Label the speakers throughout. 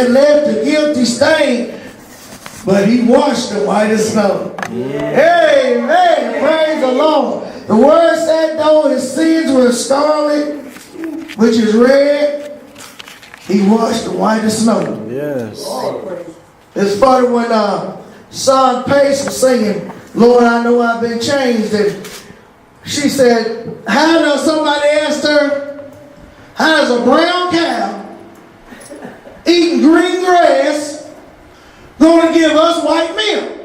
Speaker 1: that left the guilty stain, but he washed them white as snow. Yeah. Amen. Praise the Lord. The word said, though his sins were scarlet, which is red, he washed them white as snow. Yes. It's funny when Son Pace was singing, Lord, I know I've been changed. And she said, how does, somebody asked her, how does a brown cow eating green grass going to give us white milk?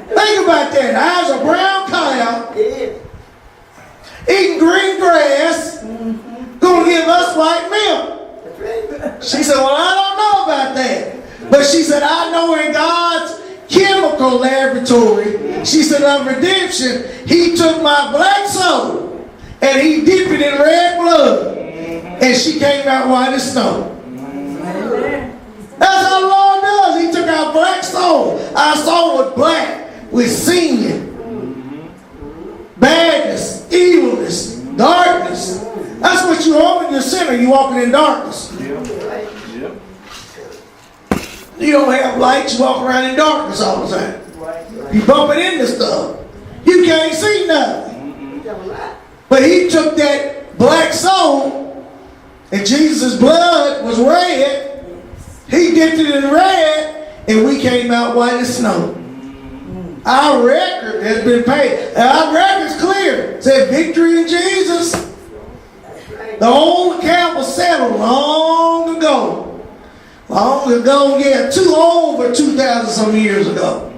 Speaker 1: Think about that. How's a brown cow eating green grass going to give us white milk? She said, well, I don't know about that. But she said, I know in God's chemical laboratory, she said, of redemption, he took my black soul and he dipped it in red blood. And she came out white as snow. That's how the Lord does. He took our black soul. Our soul was black with sin, badness, evilness, darkness. That's what you are when you're a sinner. You're walking in darkness. You don't have lights, you walk around in darkness all the time. You bumping into stuff. You can't see nothing. But he took that black soul, and Jesus' blood was red. He dipped it in red, and we came out white as snow. Our record has been paid. Our record's clear. It said victory in Jesus. The old account was settled long ago. Long ago, yeah, over 2,000 some years ago.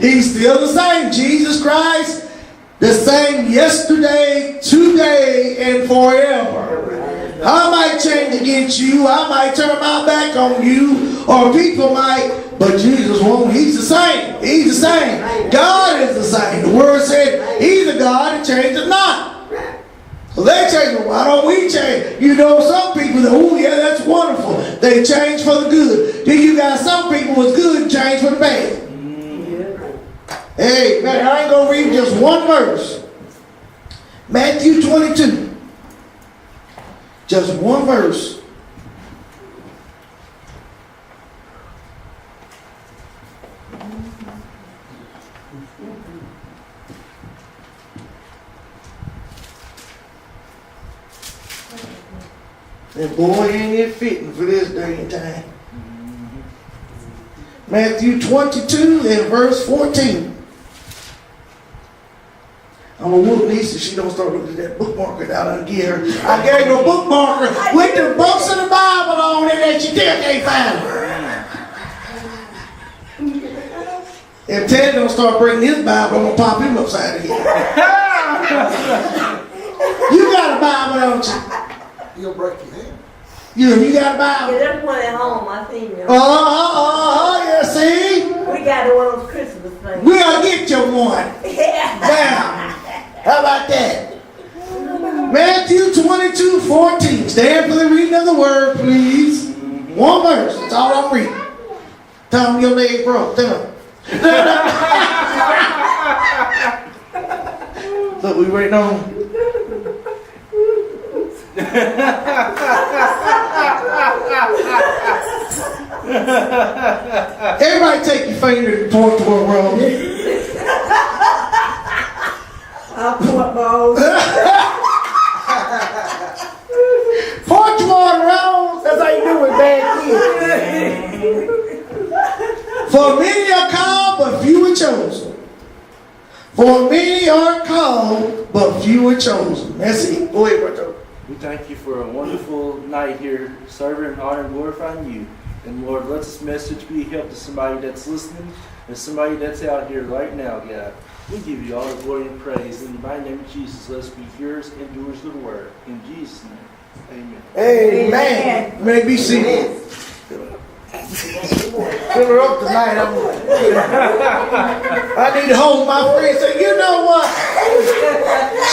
Speaker 1: He's still the same. Jesus Christ, the same yesterday, today, and forever. I might change against you. I might turn my back on you. Or people might, but Jesus won't. He's the same. He's the same. God is the same. The word said he's a God that changes not. So they change. Why don't we change? You know, some people that, oh yeah, that's wonderful. They change for the good. Then you got some people was good and change for the bad. Hey, man, I ain't going to read just one verse. Matthew 22. Just one verse. And boy, ain't it fitting for this day and time. Matthew 22 and verse 14. I'm going to whoop Lisa. She don't start looking at that bookmarker that I get her. I gave her a bookmarker with the books of the Bible on it that she still can't find her. If Ted don't start bringing his Bible, I'm going to pop him upside the head. You got a Bible, don't you?
Speaker 2: You'll break your hand.
Speaker 1: You got a Bible?
Speaker 3: Yeah, there's one at home, I think.
Speaker 1: Yeah, see?
Speaker 3: We got one of those Christmas things.
Speaker 1: We'll get you one.
Speaker 3: Yeah.
Speaker 1: Now, how about that? Matthew 22:14. Stand for the reading of the word, please. One verse. That's all I'm reading. Tell them your leg broke. Tell them. Look, we waiting on. Everybody take your finger and point toward wrong.
Speaker 3: I'll point balls.
Speaker 1: Point toward wrong. That's how you do with bad kids. For many are called, but few are chosen. For many are called, but few are chosen. That's it. Go ahead, Berto.
Speaker 4: We thank you for a wonderful night here, serving, honoring, glorifying you. And Lord, let this message be a help to somebody that's listening and somebody that's out here right now, God. We give you all the glory and praise. In the mighty name of Jesus, let us be hearers and doers of the word. In Jesus' name, amen.
Speaker 1: Amen. May be seated. Fill her up tonight. I need to hold my friend and say, you know what?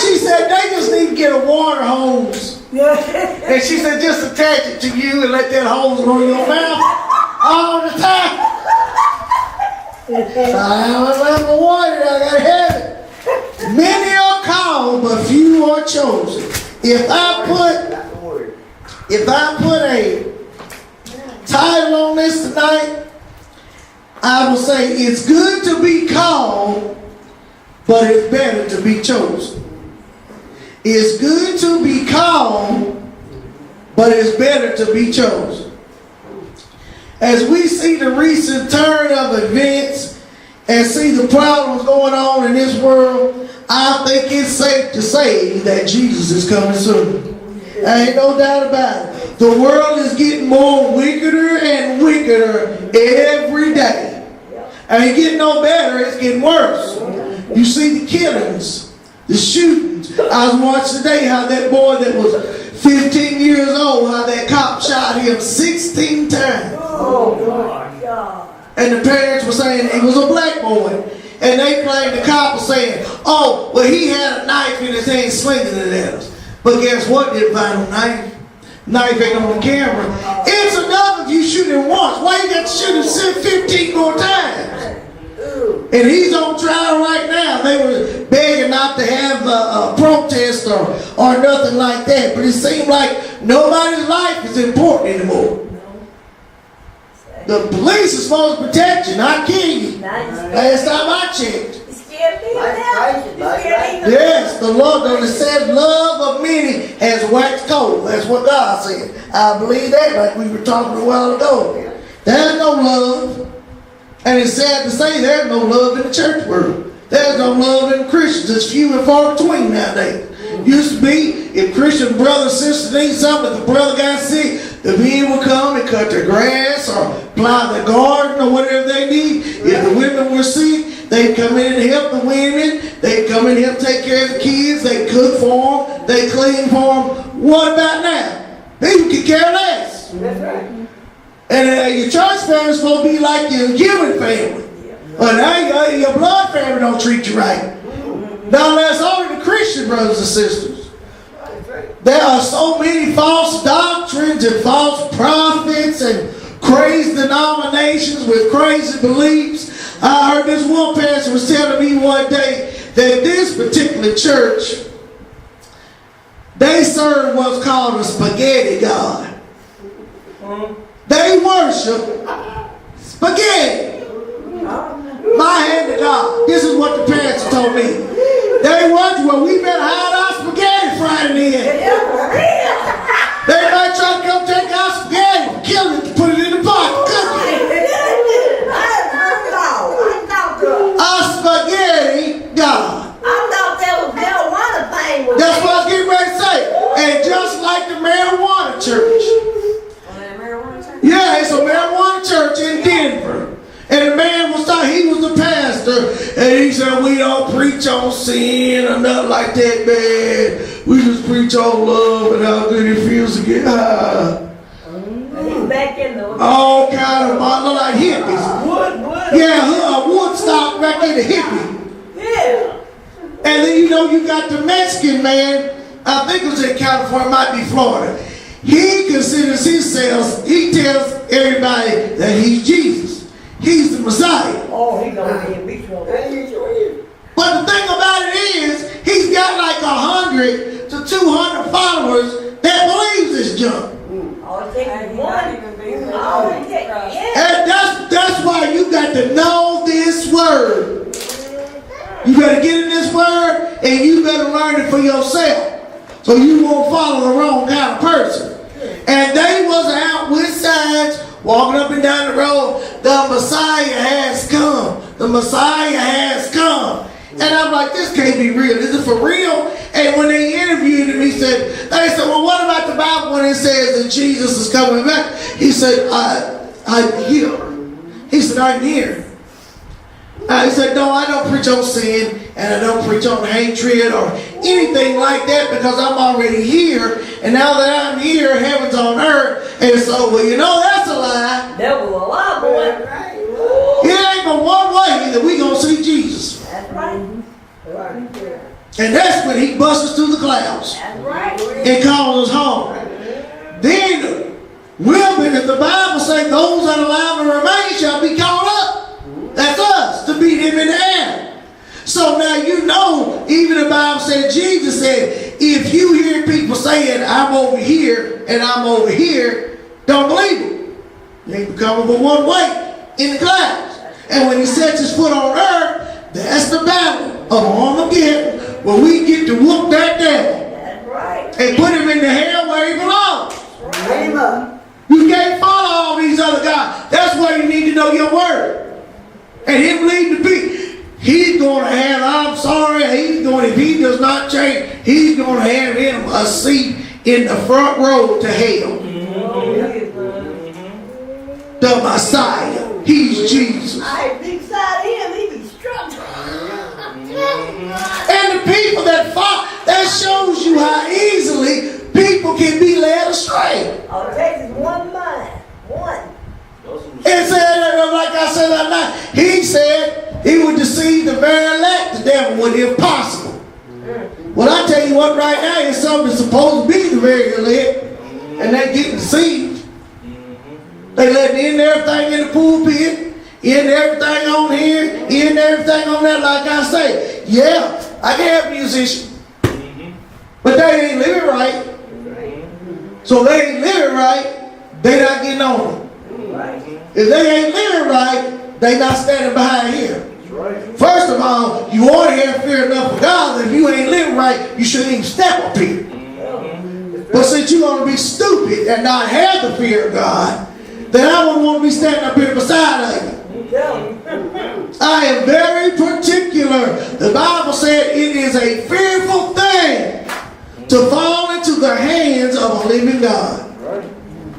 Speaker 1: She said they just need to get a water hose. And she said just attach it to you and let that hose go in your mouth all the time. So I have the water, I gotta have it. Many are called, but few are chosen. If I put a title on this tonight, I will say it's good to be called, but it's better to be chosen. It's good to be called, but it's better to be chosen. As we see the recent turn of events and see the problems going on in this world, I think it's safe to say that Jesus is coming soon. There ain't no doubt about it. The world is getting more wickeder and wickeder every day. And it's getting no better, it's getting worse. You see the killings, the shootings. I was watching today how that boy that was 15 years old, how that cop shot him 16 times.
Speaker 3: Oh, my God.
Speaker 1: And the parents were saying he was a black boy. And they claimed the cop was saying, oh, well, he had a knife in his hand slinging it at us. But guess what? Didn't find no knife. Knife ain't on the camera. It's enough if you shoot him once. Why you got to shoot him 15 more times? And he's on trial right now. They were begging not to have a protest or nothing like that. But it seemed like nobody's life is important anymore. The police is supposed to protect you, not kill you. Last time I checked. Yes, the Lord, it says love of many has waxed cold. That's what God said. I believe that, like we were talking a while ago. There's no love. And it's sad to say there's no love in the church world. There's no love in Christians. It's few and far between nowadays. Used to be, if Christian brother and sister need something, if the brother got sick, the men would come and cut their grass or plow the garden or whatever they need. If the women were sick, they'd come in and help the women. They'd come in and help take care of the kids. They cook for them. They clean for them. What about now? People can care less.
Speaker 3: That's right.
Speaker 1: And your church family is supposed to be like your human family. But now your blood family don't treat you right. Now that's only the Christian brothers and sisters. There are so many false doctrines and false prophets and crazy denominations with crazy beliefs. I heard this one pastor was telling me one day that this particular church, they serve what's called a spaghetti god. They worship spaghetti. My hand to God. This is what the pastor told me. They worship, well, we better hide our spaghetti Friday then. They might try to come take our spaghetti, kill it, put it in the pot, cook it. A spaghetti God.
Speaker 3: I thought that was marijuana thing.
Speaker 1: That's what I was getting ready to say. And just like the marijuana church. Yeah, it's a marijuana church in Denver. And the man was talking, he was the pastor, and he said, we don't preach on sin or nothing like that, man. We just preach on love and how good it feels to get high.
Speaker 3: He's back in the
Speaker 1: All kind of look like hippies.
Speaker 3: Wood.
Speaker 1: Yeah, Woodstock back in the hippie.
Speaker 3: Yeah.
Speaker 1: And then you got the Mexican man, I think it was in California, it might be Florida. He considers himself, he tells everybody that he's Jesus. He's the Messiah.
Speaker 3: Oh, he's gonna be in big trouble.
Speaker 1: But the thing about it is, he's got like 100 to 200 followers that believes this junk.
Speaker 3: Oh, it takes one. Oh, it takes, yeah.
Speaker 1: And that's why you got to know this word. You better get in this word and you better learn it for yourself. So you won't follow the wrong kind of person. And they was out with signs, walking up and down the road, the Messiah has come. The Messiah has come. And I'm like, this can't be real. Is it for real? And when they interviewed him, they said, well, what about the Bible when it says that Jesus is coming back? He said, I'm here. He said, I'm here. He said, no, I don't preach on sin, and I don't preach on hatred or anything like that because I'm already here. And now that I'm here, heaven's on earth. And so, well, that's a lie.
Speaker 3: That was a lie, boy.
Speaker 1: It ain't but one way that we going to see Jesus.
Speaker 3: That's right.
Speaker 1: And that's when he busts through the clouds.
Speaker 3: That's right.
Speaker 1: And calls us home. Then, women, if the Bible says those that are alive and remain shall be caught up. That's us, to meet him in the air. So now even the Bible said, Jesus said, if you hear people saying, I'm over here and I'm over here, don't believe it. He become but one way in the clouds. And when he sets his foot on earth, that's the battle of Armageddon, where we get to whoop that devil.
Speaker 3: That's right.
Speaker 1: And put him in the hell where he belongs.
Speaker 3: Bring him up.
Speaker 1: You can't follow all these other guys. That's why you need to know your word. And him lead the people. He's going to have, I'm sorry, if he does not change, he's going to have him a seat in the front row to hell. The Messiah. He's Jesus.
Speaker 3: I big side of him, he be struggling.
Speaker 1: And the people that fall, that shows you how easily people can be led astray.
Speaker 3: All it takes is one mind. One.
Speaker 1: It said, like I said that night, he said he would deceive the very elect, the devil would, if possible. Well, I tell you what, right now, it's something that's supposed to be the very elect, and they get deceived. They let in everything in the pulpit, in everything on here, in everything on that, like I say. Yeah, I can have musicians, but they ain't living right. So they ain't living right, they not getting on it. If they ain't living right, they not standing behind him. First of all, you ought to have fear enough of God that if you ain't living right, you shouldn't even step up here. But since you're going to be stupid and not have the fear of God, then I wouldn't want to be standing up here beside of you. I am very particular. The Bible said it is a fearful thing to fall into the hands of a living God.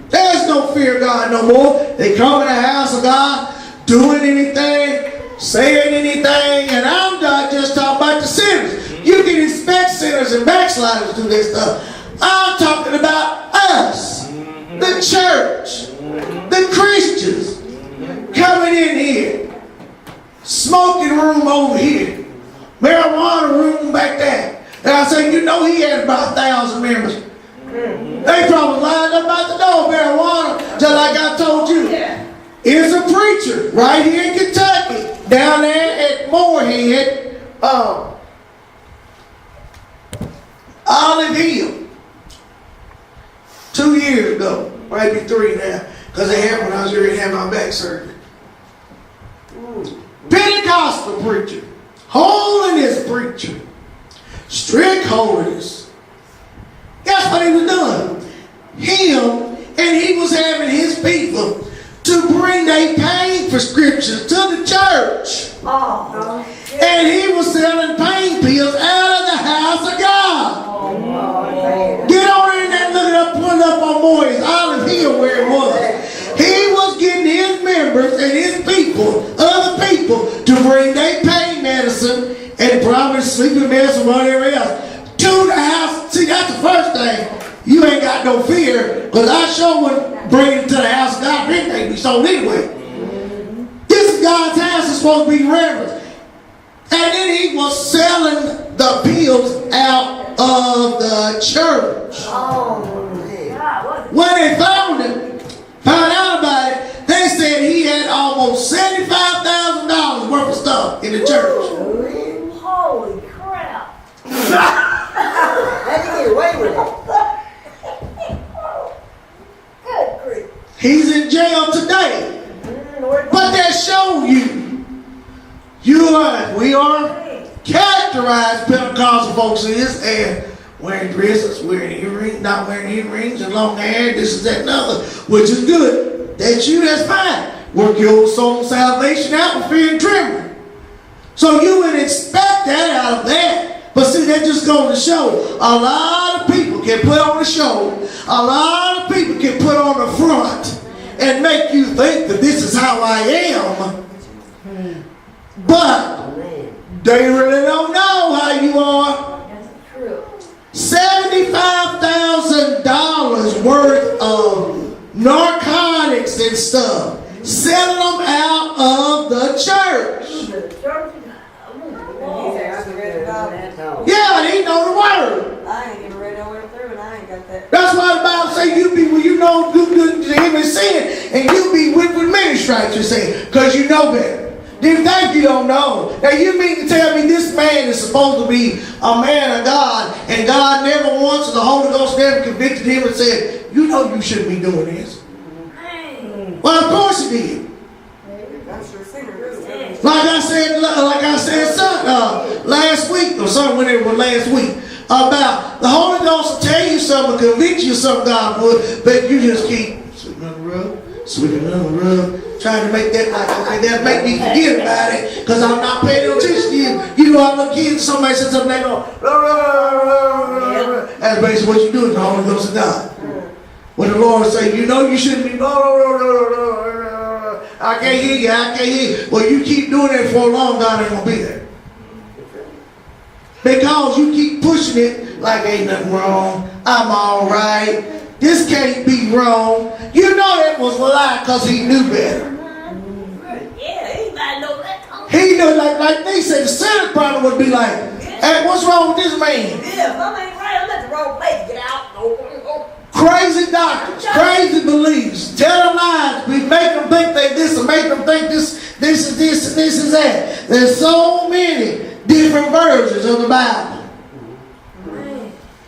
Speaker 1: There's no fear of God no more. They come in the house of God, doing anything, saying anything, and I'm not just talking about the sinners. You can expect sinners and backsliders to do this stuff. I'm talking about us, the church, the Christians, coming in here, smoking room over here, marijuana room back there. And I say, you know, he had about 1,000 members. They probably lined up out the door, marijuana, just like I told you. Is a preacher right here in Kentucky, down there at Moorhead, Olive Hill, 2 years ago, maybe 3 now, because it happened when I was ready to have my back surgery. Pentecostal preacher, holiness preacher, strict holiness. That's what he was doing. Him, and he was having his people to bring their pain prescriptions to the church. And he was selling pain pills out of the house of God. Get on in there and look it up, pull it up on Moyes, Olive Hill where it was. He was getting his members and his people, other people, to bring their pain medicine and probably sleeping medicine, whatever else, to the house. See, that's the first thing. You ain't got no fear, because I sure would bring it to the house of God. It ain't be sold anyway. This is God's house. It's supposed to be reverence. And then he was selling the pills out of the church. When they found out about it, they said he had almost $75,000 worth of stuff in the church.
Speaker 3: Holy crap.
Speaker 2: How did he get away with it?
Speaker 3: Good grief.
Speaker 1: He's in jail today. But that show we are characterized Pentecostal folks is and wearing dresses, wearing earrings, not wearing earrings, and long hair, this is that and other, which is good. That's you, that's fine. Work your own soul salvation out with fear and trembling. So you would expect that out of that. But see, that just goes to show a lot of people can put on a show, a lot of people can put on the front and make you think that this is how I am. But they really don't know how you are.
Speaker 3: That's true.
Speaker 1: $75,000 worth of narcotics and stuff, selling them out of the church. Yeah, they know the word.
Speaker 3: I ain't even read all the way through, and I ain't got that.
Speaker 1: That's why the Bible says you be when you know do good to him in sin, and you be whipped with many stripes, you say, because you know better. Then think you don't know. Now you mean to tell me this man is supposed to be a man of God, and God never once, the Holy Ghost never convicted him and said, you know you shouldn't be doing this. Well, of course he did. Like I said last week or something, when it was last week, about the Holy Ghost will tell you something, convict you of something God would, but you just keep sweeping on the rug, trying to make that like, okay, that make me forget about it, because I'm not paying no attention to you. You know, I'm a kid, somebody says something, they go, that's basically what you do in the Holy Ghost of God. When the Lord say, you know you shouldn't be, I can't hear you, I can't hear you. Well, you keep doing that for a long, God ain't going to be there. Because you keep pushing it like ain't nothing wrong. I'm all right. This can't be wrong. You know that was a lie because he knew better.
Speaker 3: Yeah, he might know that.
Speaker 1: He knew, like they said, the Senate probably would be like, hey, what's wrong with this man?
Speaker 3: Yeah, something ain't right. I'm at the wrong place. Get out. Go.
Speaker 1: Crazy doctors, crazy beliefs, tell them lies, we make them think they this and make them think this is this and this is that. There's so many different versions of the Bible.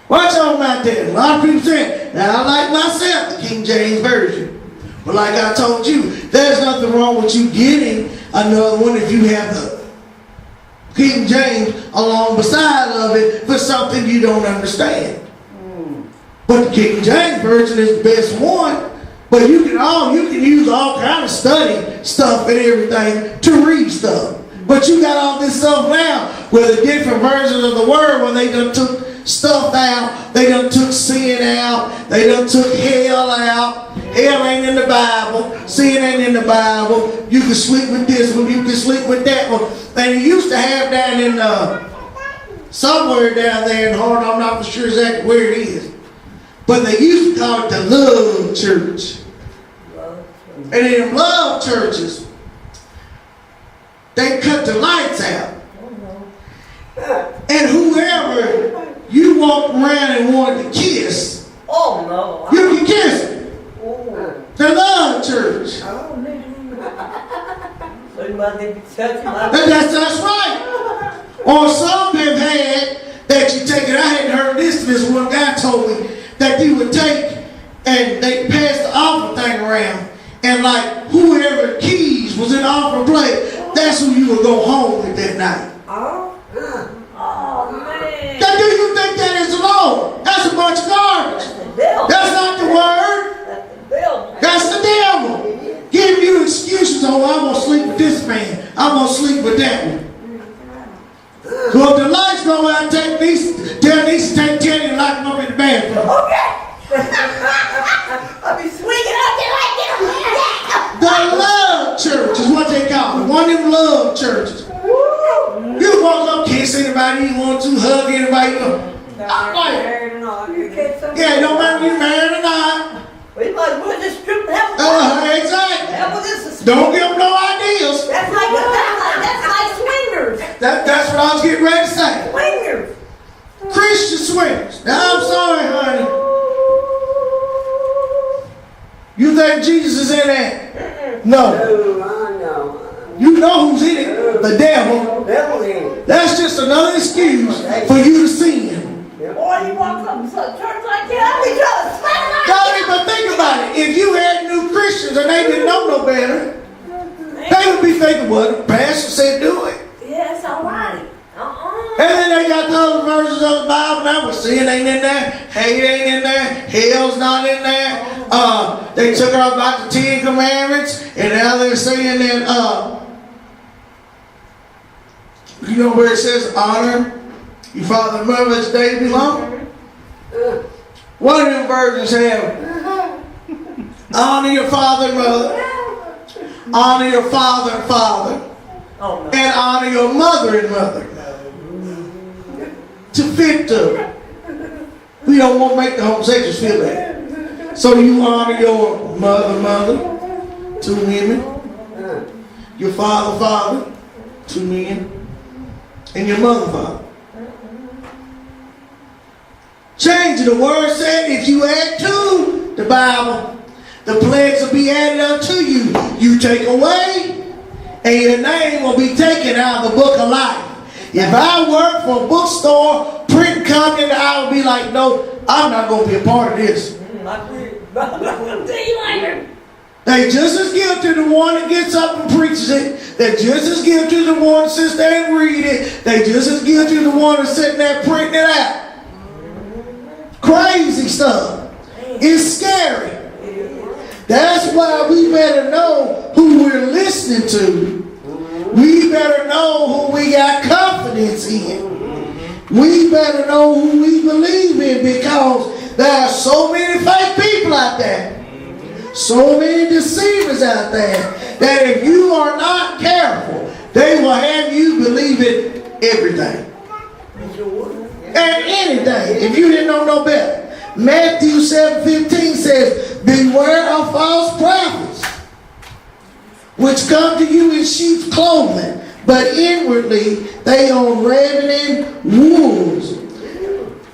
Speaker 1: Watch out out there. A lot of people say, now I like myself the King James Version. But like I told you, there's nothing wrong with you getting another one if you have the King James along beside of it for something you don't understand. But the King James Version is the best one. But you can use all kind of study stuff and everything to read stuff. But you got all this stuff now with the different versions of the word where they done took stuff out, they done took sin out, they done took hell out. Hell ain't in the Bible, sin ain't in the Bible. You can sleep with this one, you can sleep with that one. And you used to have down in somewhere down there in Holland, I'm not sure exactly where it is. But they used to call it the love church. And in love churches, they cut the lights out. And whoever you walk around and wanted to kiss, you can kiss them. The love church. That's right. Or some have had that you take it. I hadn't heard this one guy told me that you would take and they pass the offering thing around, and like whoever keys was in the offering plate, that's who you would go home with that night.
Speaker 3: Oh man.
Speaker 1: Now, do you think that is the Lord? That's a bunch of garbage. That's not the word. That's the devil. Giving you excuses. Oh, I'm going to sleep with this man. I'm going to sleep with that one. So if the lights go out, tell these to take 10 and lock them up in the bathroom.
Speaker 3: Okay. I'll be swinging up there like this.
Speaker 1: The love church is what they call it. One of them love churches. You walk up, kiss anybody you want to, hug anybody you want. Yeah, no matter if you're married or not.
Speaker 3: We might as well just strip that.
Speaker 1: Exactly. Don't give them no ideas.
Speaker 3: That's like swingers.
Speaker 1: That's what I was getting ready to say.
Speaker 3: Swingers.
Speaker 1: Christian swingers. Now I'm sorry, honey. You think Jesus is in there? No. You know who's in it. The devil. That's just another excuse for you to sin.
Speaker 3: Boy, you walk up to church like that, I'll be trying to slap it.
Speaker 1: Don't even think about it. If you had new Christians and they didn't know no better, they would be thinking, well, the pastor said do it.
Speaker 3: Yeah, it's all right.
Speaker 1: And then they got the other versions of the Bible now, but sin ain't in there, hate ain't in there, hell's not in there. They took out about the 10 Commandments, and now they're saying that, you know where it says honor your father and mother as they belong? One of them versions have honor your father and mother, honor your father and father, and honor your mother and mother. To fit them. We don't want to make the homosexuals feel that. So you honor your mother, 2 women, your father, 2 men, and your mother, father. Change it. The word said if you add to the Bible, the plagues will be added unto you. You take away, and your name will be taken out of the book of life. If I work for a bookstore, print company, I would be like, no, I'm not going to be a part of this. They just as guilty the one that gets up and preaches it. They're just as guilty the one that sits there and read it. They just as guilty the one that's sitting there printing it out. Crazy stuff. It's scary. That's why we better know who we're listening to. We better know who we got confidence in. We better know who we believe in, because there are so many fake people out there. So many deceivers out there that if you are not careful, they will have you believing everything and anything if you didn't know no better. Matthew 7:15 says, beware of false prophets, which come to you in sheep's clothing, but inwardly they are ravening wolves.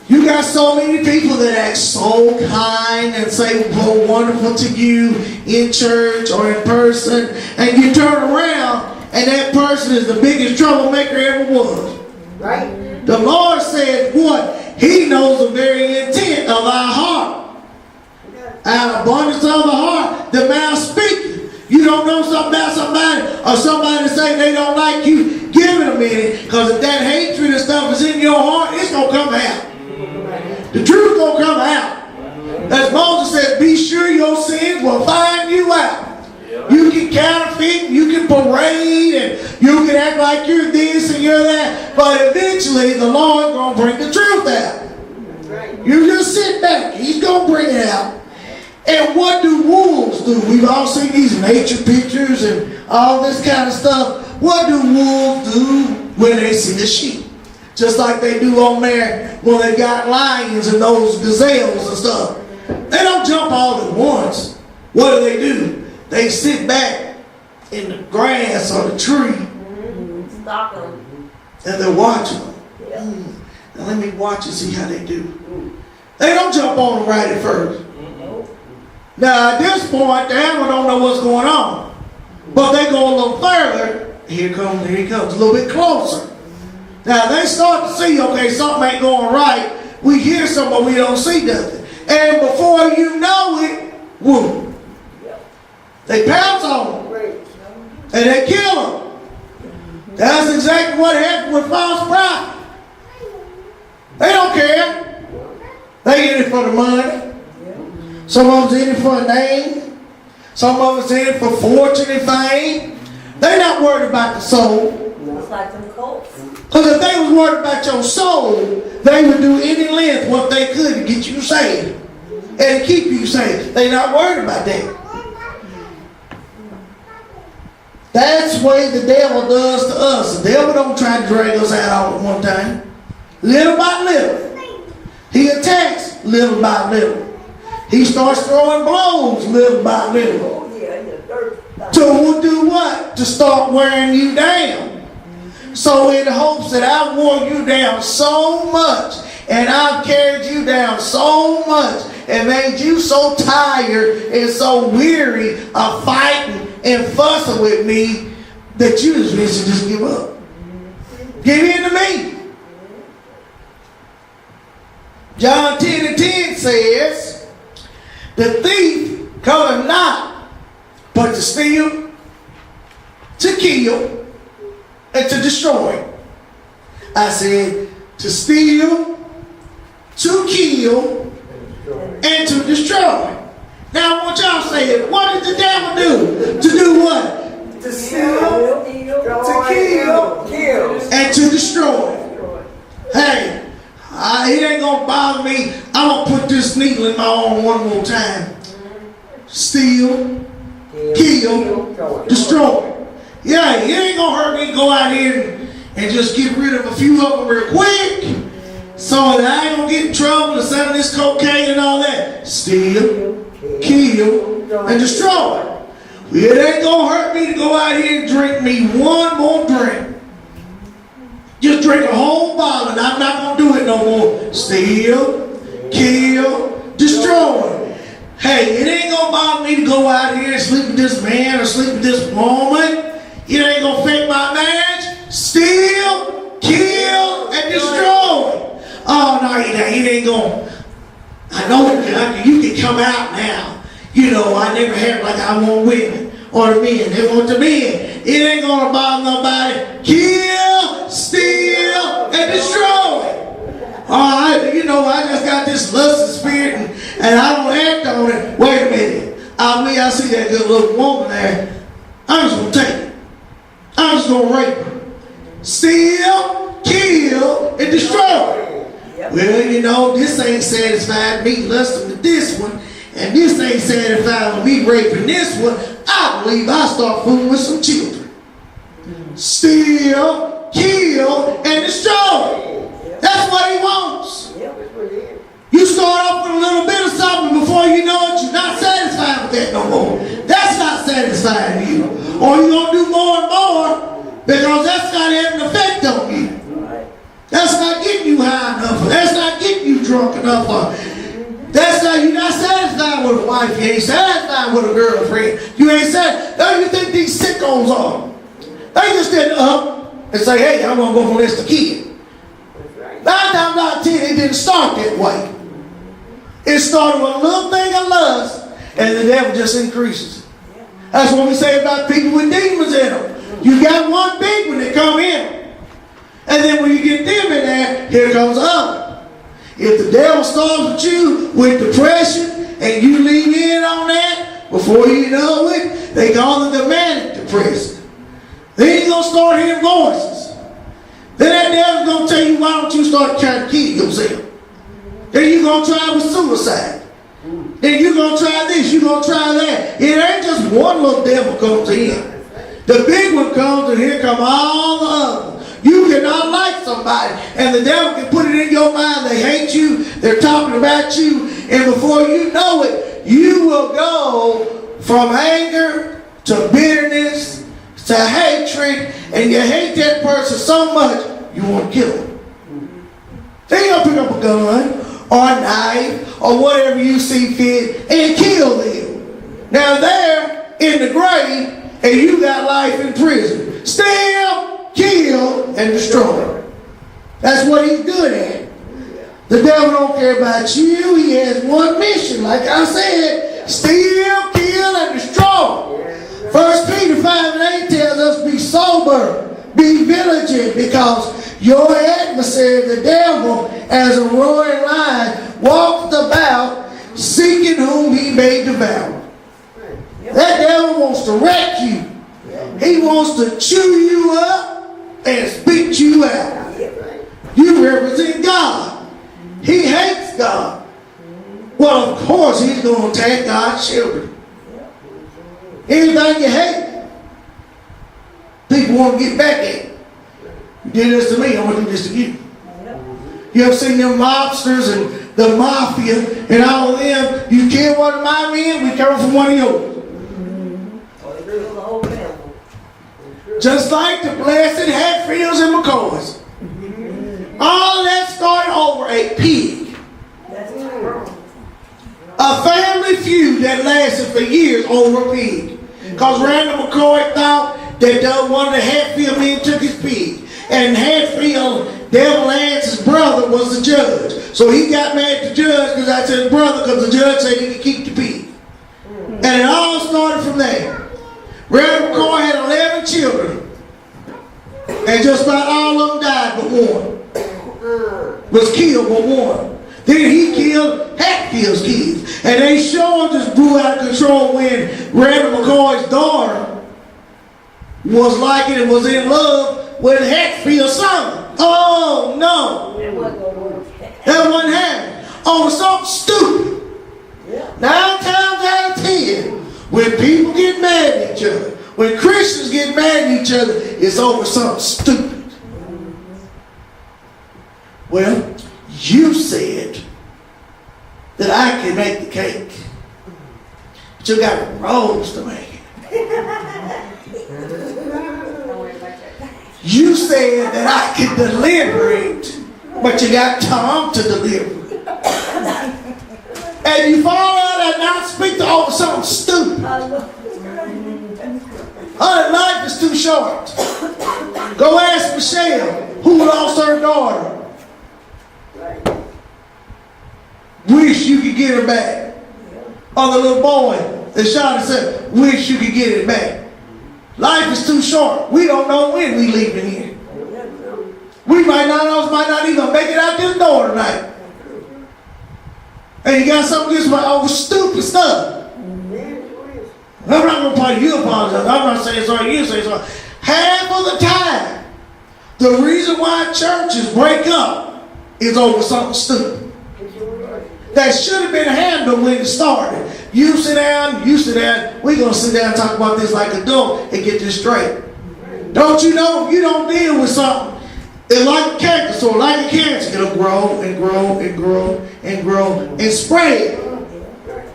Speaker 1: You got so many people that act so kind and say so wonderful to you in church or in person, and you turn around and that person is the biggest troublemaker ever was.
Speaker 2: Right?
Speaker 1: The Lord said what? He knows the very intent of our heart. Out of abundance of the heart, the mouth speaks. You don't know something about somebody, or somebody say they don't like you, give it a minute, because if that hatred and stuff is in your heart, it's going to come out. The truth going to come out. As Moses said, be sure your sins will find you out. You can counterfeit, you can parade, and you can act like you're this and you're that, but eventually the Lord is going to bring the truth out. You just sit back, He's going to bring it out. And what do wolves do? We've all seen these nature pictures and all this kind of stuff. What do wolves do when they see the sheep? Just like they do on there when they got lions and those gazelles and stuff. They don't jump all at once. What do? They sit back in the grass or the tree.
Speaker 3: Stop them.
Speaker 1: And they're watching them. Now let me watch and see how they do. They don't jump on them right at first. Now at this point, the animal don't know what's going on. But they go a little further. Here he comes, a little bit closer. Now they start to see, okay, something ain't going right. We hear something, but we don't see nothing. And before you know it, whoop. They pounce on them. And they kill them. That's exactly what happened with false prophets. They don't care. They in it for the money. Some of us in it for a name. Some of us in it for fortune and fame. They're not worried about the soul.
Speaker 3: It's like them colts.
Speaker 1: Because if they was worried about your soul, they would do any length what they could to get you saved and to keep you saved. They're not worried about that. That's the way the devil does to us. The devil don't try to drag us out all at one time. Little by little. He attacks little by little. He starts throwing blows little by little. To do what? To start wearing you down. So in hopes that I wore you down so much, and I've carried you down so much, and made you so tired and so weary of fighting and fussing with me, that you just give up. Give in to me. John 10:10 says, the thief cometh not, but to steal, to kill, and to destroy. I said, to steal, to kill, and to destroy. Now I want y'all to say it. What did the devil do? To do what?
Speaker 2: To steal, to kill,
Speaker 1: and to destroy. Hey, it ain't gonna bother me. I'm gonna put this needle in my arm one more time. Steal, kill, destroy. Yeah, it ain't gonna hurt me to go out here and just get rid of a few of them real quick, so that I ain't gonna get in trouble and selling this cocaine and all that. Steal, kill, and destroy. It ain't gonna hurt me to go out here and drink me one more drink. Just drink a whole bottle, and I'm not gonna do it no more. Steal, kill, destroy. Hey, it ain't gonna bother me to go out here and sleep with this man or sleep with this woman. It ain't gonna affect my marriage. Steal, kill, and destroy. Oh no, it ain't gonna. I know you can come out now. You know, I never had it like I want women or the men. They want the men. It ain't gonna bother nobody. Kill, steal, and destroy. Alright, you know, I just got this lust spirit and I don't act on it. Wait a minute. I see that good little woman there. I'm just gonna take it. I'm just gonna rape her. Steal, kill, and destroy. Well, you know, this ain't satisfied me lusting with this one, and this ain't satisfied with me raping this one. I believe I start fooling with some children. Steal, kill, and destroy. That's what he wants. You start off with a little bit of something, before you know it, you're not satisfied with that no more. That's not satisfying you. Or you're going to do more and more, because that's not having an effect on you. That's not getting you high enough. That's not getting you drunk enough. That's not, you're not satisfied with a wife. You ain't satisfied with a girlfriend. You ain't satisfied. Don't you think these sickos are? They just didn't up and say, hey, I'm going to go molest a kid. 9 times out of 10, it didn't start that way. It started with a little thing of lust, and the devil just increases. That's what we say about people with demons in them. You got one big one that come in, and then when you get them in there, here comes other. If the devil starts with you with depression, and you lean in on that, before you know it, they call it the manic depression. Then you're going to start hearing voices. Then that devil's going to tell you, why don't you start trying to kill yourself? Then you're going to try with suicide. Then you're going to try this, you're going to try that. It ain't just one little devil comes in. The big one comes, and here come all the others. You cannot like somebody, and the devil can put it in your mind. They hate you, they're talking about you, and before you know it, you will go from anger to bitterness to hatred, and you hate that person so much, you want to kill them. Then you'll pick up a gun, or a knife, or whatever you see fit, and kill them. Now they're in the grave, and you got life in prison. Steal, kill, and destroy. That's what he's good at. The devil don't care about you. He has one mission, like I said: steal, kill, and destroy. 1 Peter 5:8 tells us, be sober, be vigilant, because your adversary, the devil, as a roaring lion, walks about, seeking whom he may devour. That devil wants to wreck you. He wants to chew you up and spit you out. You represent God. He hates God. Well, of course, he's going to attack God's children. Anything you hate, people want to get back at you. You did this to me, I'm going to do this to you. You ever seen them mobsters and the mafia and all of them? You kill one of my men, we come from one of yours. Just like the blessed Hatfields and McCoys. All of that started over a pig. A family feud that lasted for years over a pig. Because Randall McCoy thought that one of the Hatfield men took his pig. And Hatfield, Devil Lance's brother, was the judge. So he got mad at the judge because I said his brother, because the judge said he could keep the pig. And it all started from there. Randall McCoy had 11 children. And just about all of them died but one. Was killed but one. Then he killed Hatfield's kids. And they sure just blew out of control when Randall McCoy's daughter was like it and was in love with Hatfield's son. Oh no. That wasn't happening. Oh, something stupid. 9 times out of 10, when people get mad at each other, when Christians get mad at each other, it's over something stupid. Well, you said that I can make the cake, but you got rolls to make it. You said that I could deliver it, but you got Tom to deliver it. And you fall out and not speak to over something stupid. Her life is too short. Go ask Michelle, who lost her daughter. Wish you could get her back. Or the little boy that shot and said, wish you could get it back. Life is too short. We don't know when we leaving here. We might not even make it out this door tonight. And you got something against over stupid stuff. I'm not going to part you apologize. I'm not saying sorry, you say sorry. Half of the time, the reason why churches break up is over something stupid that should have been handled when it started. You sit down. We're going to sit down and talk about this like adults and get this straight. Don't you know if you don't deal with something, it's like a cancer, so like a cancer, it'll grow and grow and grow and grow and spread.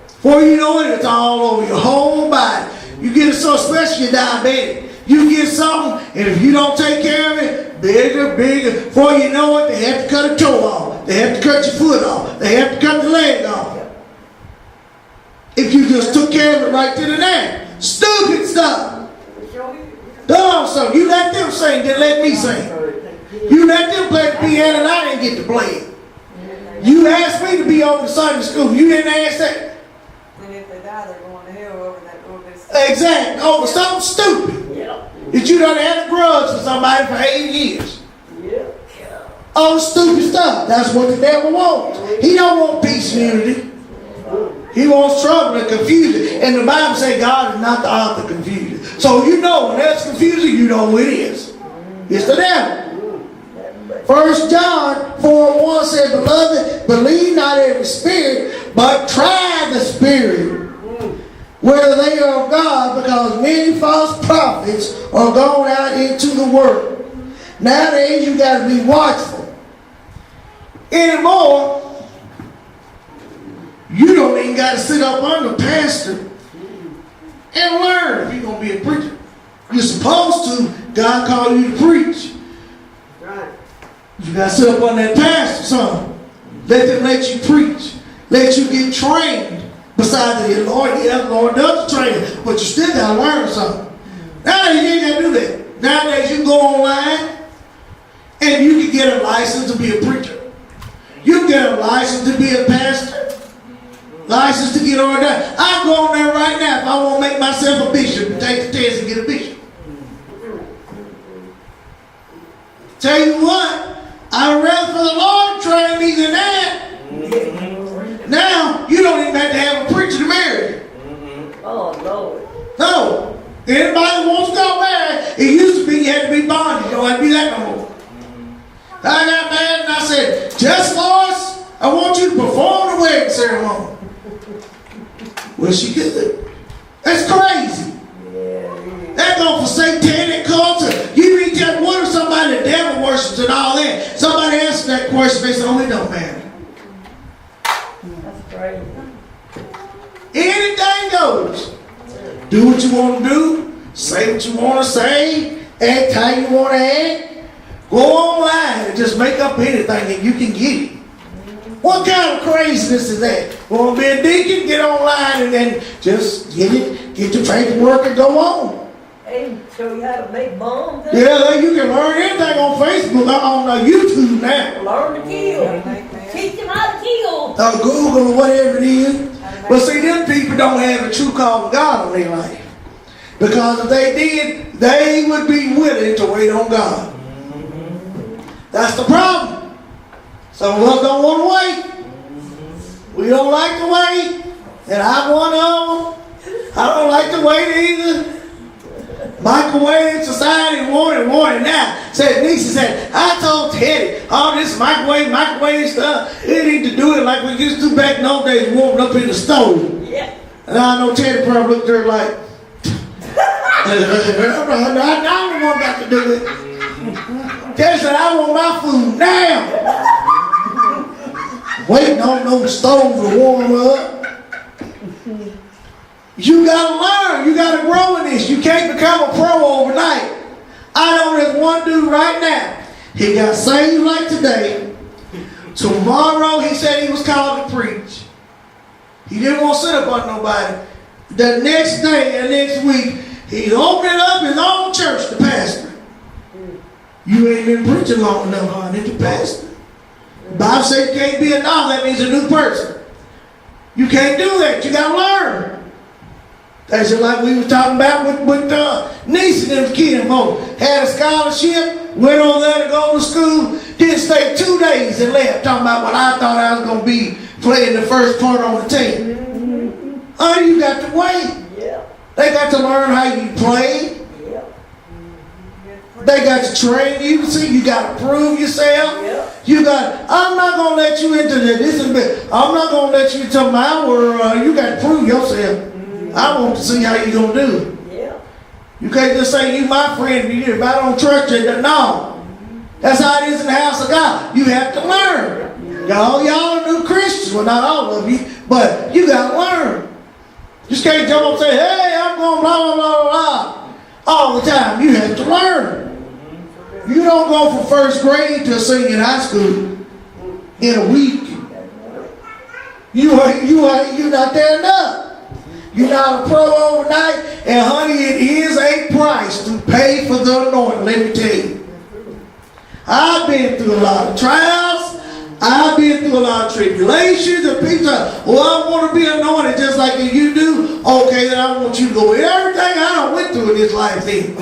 Speaker 1: Before you know it, it's all over your whole body. You get it so special, you're diabetic. You get something, and if you don't take care of it, bigger. Before you know it, they have to cut a toe off. They have to cut your foot off. They have to cut the leg off. If you just took care of it right then and there. Stupid stuff. Dumb stuff. You let them sing, then let me sing. You let them play the piano, and I didn't get to play it. You asked me to be over the Sunday school. You didn't ask that.
Speaker 3: And if they die, they're going to hell over that little bit.
Speaker 1: Exactly. Over something stupid. That you done had a grudge for somebody for 8 years. All the stupid stuff. That's what the devil wants. He don't want peace and unity. He wants trouble and confusion. And the Bible says God is not the author of confusion. So you know when there's confusion, you know who it is. It's the devil. 1 John 4:1 says, beloved, believe not every spirit, but try the spirit, whether they are of God, because many false prophets are gone out into the world. Nowadays, you got to be watchful. Anymore, you don't even got to sit up under pastor and learn if you're going to be a preacher. You're supposed to. God called you to preach. You got to sit up on that pastor, son. Let them let you preach. Let you get trained. Besides the Lord, the Lord does the training, but you still got to learn something. Nowadays, you ain't got to do that. Nowadays, you can go online and you can get a license to be a preacher. You can get a license to be a pastor. License to get ordained. I'm going there right now if I want to make myself a bishop and take the test and get a bishop. Tell you what, I'd rather for the Lord to train me than that. Now, you don't even have to have a preacher to marry you.
Speaker 2: Oh, Lord.
Speaker 1: No. Anybody wants to go married, it used to be you had to be bonded. You don't have to be that no more. I got mad and I said, Jess Lois, I want you to perform the wedding ceremony. Well, she could. That's crazy. That go for satanic culture. You need to what if somebody the devil worships and all that? Somebody answered that question, they said, oh, it don't matter.
Speaker 2: That's crazy.
Speaker 1: Anything goes. Do what you want to do. Say what you want to say. Act how you want to act. Go online and just make up anything and you can get it. What kind of craziness is that? Want to be a deacon? Get online and then just get it. Get your paperwork and go on.
Speaker 2: They show you how to make bombs.
Speaker 1: Yeah, you can learn anything on Facebook, on YouTube now.
Speaker 2: Learn to kill. Teach them how to kill.
Speaker 1: Google or whatever it is. But see, them people don't have a true call of God in their life. Because if they did, they would be willing to wait on God. That's the problem. Some of us don't want to wait. We don't like to wait. And I'm one of them. I don't like to wait either. Microwave society wanted now. Said Nisa said, I told Teddy, all this microwave stuff, they need to do it like we used to back in those days, warming up in the stove.
Speaker 2: Yeah.
Speaker 1: And I know Teddy probably looked there like, I don't want that to do it. Teddy said, I want my food now. Waiting on those stoves to warm up. You gotta learn. You gotta grow in this. You can't become a pro overnight. I know there's one dude right now. He got saved like today. Tomorrow he said he was called to preach. He didn't want to sit up on nobody. The next day and next week, he's opening up his own church to pastor. You ain't been preaching long enough, honey, to pastor. The Bible says you can't be a dog. That means a new person. You can't do that. You got to learn. That's just like we were talking about with niece and them kid had a scholarship, went over there to go to school, didn't stay 2 days and left, talking about what I thought I was going to be playing the first part on the team. Honey, you got to wait.
Speaker 2: Yeah.
Speaker 1: They got to learn how you play.
Speaker 2: Yeah.
Speaker 1: They got to train you. See, you got to prove yourself.
Speaker 2: Yeah.
Speaker 1: You got. I'm not gonna let you into this. I'm not gonna let you into my world. You got to prove yourself. I want to see how you gonna do.
Speaker 2: Yeah.
Speaker 1: You can't just say you my friend. If I don't trust you, no. That's how it is in the house of God. You have to learn. Y'all are new Christians. Well, not all of you, but you got to learn. You just can't jump up and say, hey, I'm going blah, blah, blah, blah, all the time. You have to learn. You don't go from first grade to senior in high school in a week. You're not there enough. You're not a pro overnight. And honey, it is a price to pay for the anointing. Let me tell you. I've been through a lot of trials. I've been through a lot of tribulations. And people say, well, I want to be anointed just like you do. Okay, then I want you to go with everything I done went through in this life then.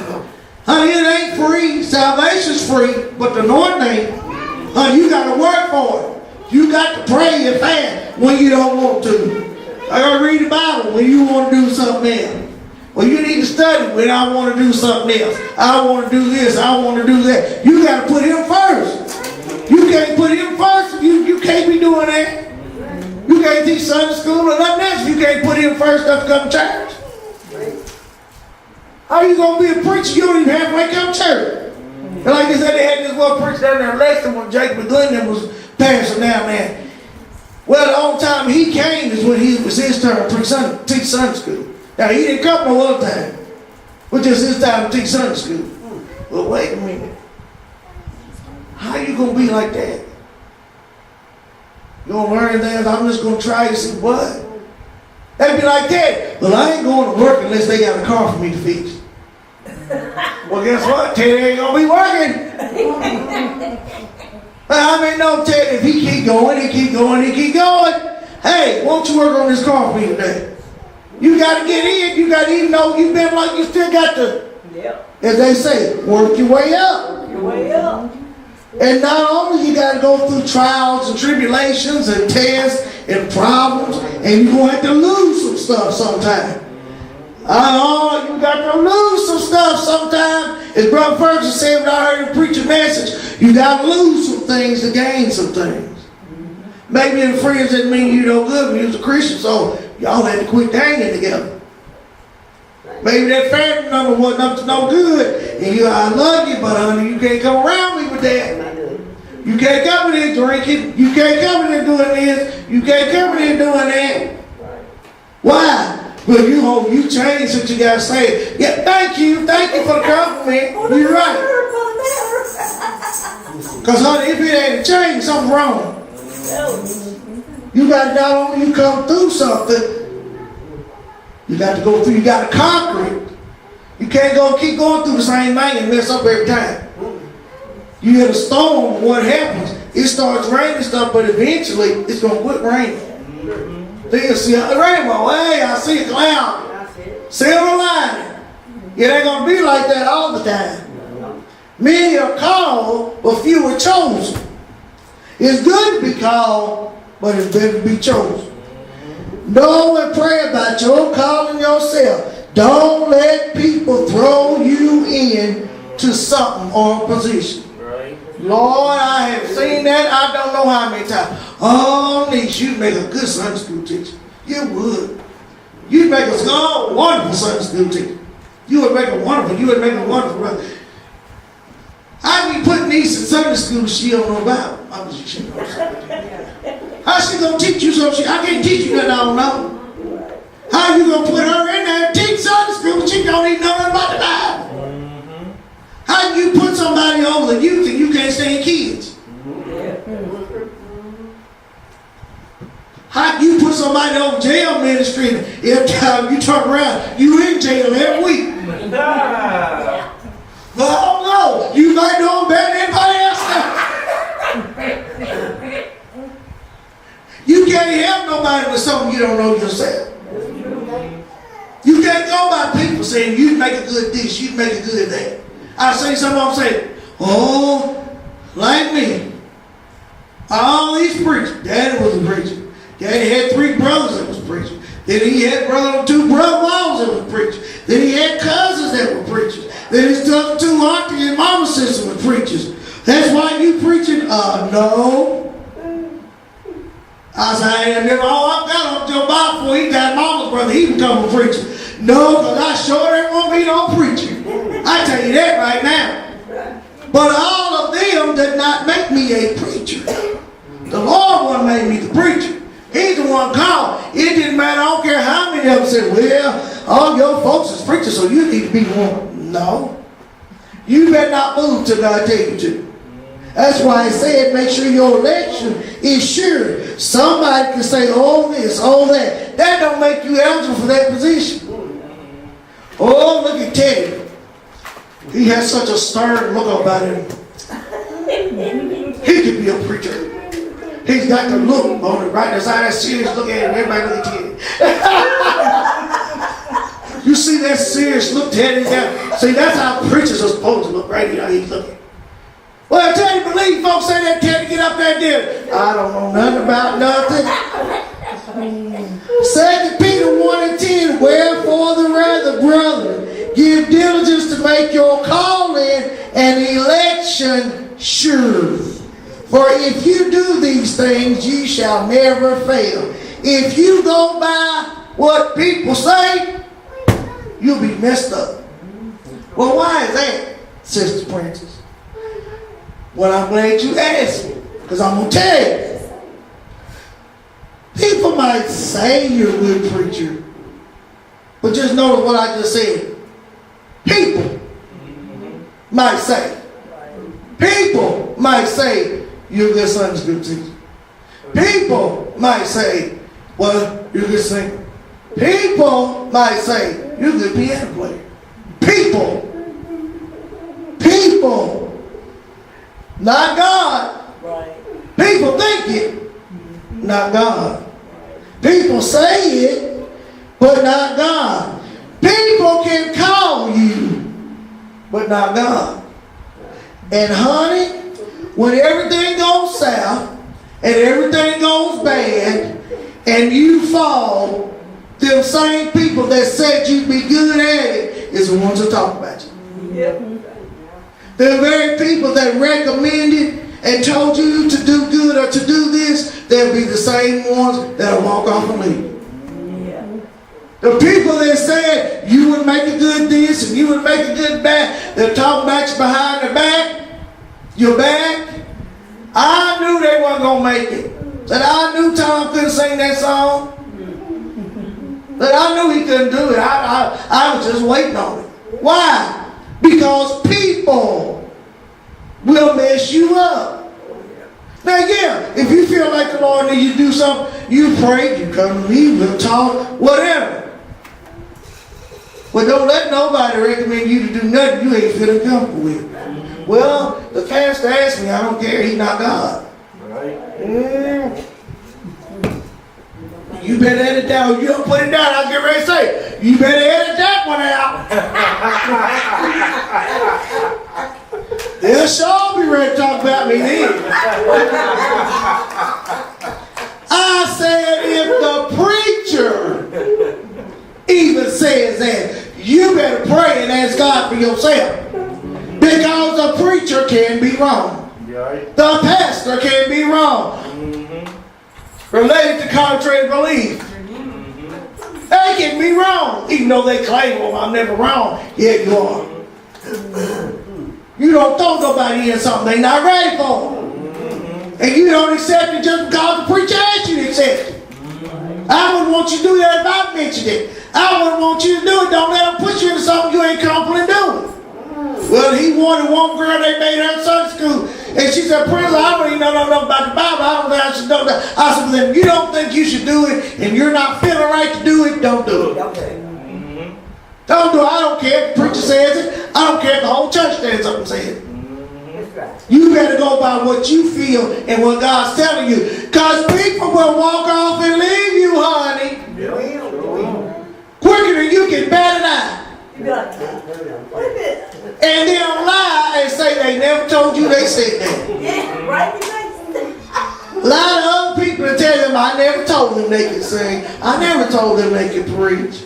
Speaker 1: Honey, it ain't free. Salvation's free, but the anointing ain't. Honey, you got to work for it. You got to pray and fast when you don't want to. I got to read the Bible when you want to do something else. Well, you need to study when I want to do something else. I want to do this. I want to do that. You got to put him first. You can't put him first. You can't be doing that. You can't teach Sunday school or nothing else. You can't put him first enough to come to church. How you going to be a preacher? You don't even halfway come to church. And like they said, they had this one preacher down there in Lexington when Jake McGlendon was pastor down there. Well, the only time he came is when it was his turn to teach Sunday school. Now, he didn't come no other time. But just his time to teach Sunday school. Well, wait a minute. How you going to be like that? You going to learn things? I'm just going to try to see what? They'd be like that. Well, I ain't going to work unless they got a car for me to fix. Well, guess what? Teddy ain't going to be working. I mean, no, Teddy, if he keep going, he keep going, he keep going. Hey, won't you work on this car for me today? You got to get in. You got to, even though you've been like, you still got to, as they say, work your way up.
Speaker 2: Your way up.
Speaker 1: And not only you got to go through trials and tribulations and tests and problems, and you're going to have to lose some stuff sometime. You got to lose some stuff sometime. As Brother Ferguson said when I heard him preach a message, you got to lose some things to gain some things. Maybe the friends didn't mean you no good when you was a Christian, so y'all had to quit hanging together. Maybe that family number wasn't up to no good, and I love you, but honey, you can't come around me with that. You can't come in here drinking. You can't come in here doing this. You can't come in here doing that. Why? Well, you changed what you got to say. Yeah, thank you for the compliment. You're right. Because honey, if it ain't changed, something's wrong. You got to not only you come through something, you got to go through. You got to conquer it. You can't keep going through the same thing and mess up every time. You hit a storm, what happens? It starts raining stuff, but eventually it's going to quit raining. Then you see a rainbow. Hey, I see a cloud. Silver lining. It ain't going to be like that all the time. Many are called, but few are chosen. It's good to be called, but it's better to be chosen. Know and pray about your calling yourself. Don't let people throw you in to something or a position. Lord, I have seen that I don't know how many times. Oh, niece, you'd make a good Sunday school teacher. You would. You'd make a wonderful Sunday school teacher. You would make a wonderful brother. How do you put niece in Sunday school she don't know about? How's she going to teach you something? I can't teach you that I don't know. How are you going to put her in there and teach Sunday school when she don't even know nothing about the Bible? How do you put somebody over the youth and you can't stand kids? How do you put somebody over jail ministry and every time you turn around, you in jail every week? Well, I don't know. You might know them better than anybody else. You can't help nobody with something you don't know yourself. You can't go by people saying you'd make a good this, you'd make a good that. I see some of them say, oh, like me. All these preachers. Daddy was a preacher. Daddy had 3 brothers that was preachers. Then he had 2 brother-in-laws that was preachers. Then he had cousins that were preachers. Then his other 2 auntie and mama sisters were preachers. That's why you preaching? No. I said, I ain't never all I got up Joe Bob before he got mama's brother. He become a preacher. No, because I sure ain't won't be no preacher. I tell you that right now. But all of them did not make me a preacher. The Lord one made me the preacher. He's the one called. It didn't matter. I don't care how many of them said, well, all your folks is preachers, so you need to be one. No. You better not move till God tell you to. That's why I said make sure your election is sure. Somebody can say, oh this, oh that. That don't make you eligible for that position. Oh, look at Teddy. He has such a stern look about him. He could be a preacher. He's got the look on it, right? That's how that serious look at him. Everybody look at Teddy. You see that serious look Teddy got? See, that's how preachers are supposed to look, right here. How he's looking. Well, Teddy, believe folks say that Teddy get up there and do. I don't know nothing about nothing. 2 Peter 1:10, wherefore the rather, brother, give diligence to make your calling and election sure. For if you do these things, ye shall never fail. If you go by what people say, you'll be messed up. Well, why is that, Sister Princess? Well, I'm glad you asked me, because I'm going to tell you. People might say you're a good preacher, but just notice what I just said. People might say. People might say you're a good Sunday school teacher. People might say, well, you're a good singer. People might say you're a good piano player. People. Not God.
Speaker 3: Right.
Speaker 1: People think it, not God. People say it, but not God. People can call you, but not God. And honey, when everything goes south and everything goes bad and you fall, them same people that said you'd be good at it is the ones that talk about you.
Speaker 3: Yep.
Speaker 1: The very people that recommended and told you to do good or to do this, they'll be the same ones that'll walk off and leave.
Speaker 3: Yeah.
Speaker 1: The people that said you would make a good this and you would make a good that, they'll talk about you behind your back. I knew they weren't going to make it. That I knew Tom couldn't sing that song. That I knew he couldn't do it. I was just waiting on it. Why? Because people will mess you up. Now, yeah, if you feel like the Lord needs you to do something, you pray, you come to me, we'll talk, whatever. But don't let nobody recommend you to do nothing you ain't feeling comfortable with. Well, the pastor asked me, I don't care, he's not God.
Speaker 4: Right.
Speaker 1: You better edit that. You don't put it down. I was getting ready to say, you better edit that one out. They'll sure be ready to talk about me then. I said, if the preacher even says that, you better pray and ask God for yourself. Because the preacher can be wrong.
Speaker 4: Right.
Speaker 1: The pastor can be wrong. Related to contrary belief. They can be wrong. Even though they claim, well, I'm never wrong. Yeah, you are. You don't throw nobody in something they're not ready for. And you don't accept it just because the preacher asked you to accept it. I wouldn't want you to do that if I mentioned it. I wouldn't want you to do it. Don't let them put you into something you ain't comfortable doing. Well, he wanted one girl, they made her in Sunday school. And she said, Prince, I don't even know nothing about the Bible. I don't think I should know that. I said, well, then you don't think you should do it and you're not feeling right to do it, don't do it.
Speaker 2: Okay.
Speaker 1: Don't do it. I don't care if the preacher says it. I don't care if the whole church stands up and says it.
Speaker 2: That's right.
Speaker 1: You better go by what you feel and what God's telling you. Because people will walk off and leave you, honey, quicker than you can bat an eye.
Speaker 3: You be like, wait a minute.
Speaker 1: And then lie and say they never told you they said that.
Speaker 3: Yeah, right?
Speaker 1: A lot of other people that tell them, I never told them they could sing. I never told them they could preach.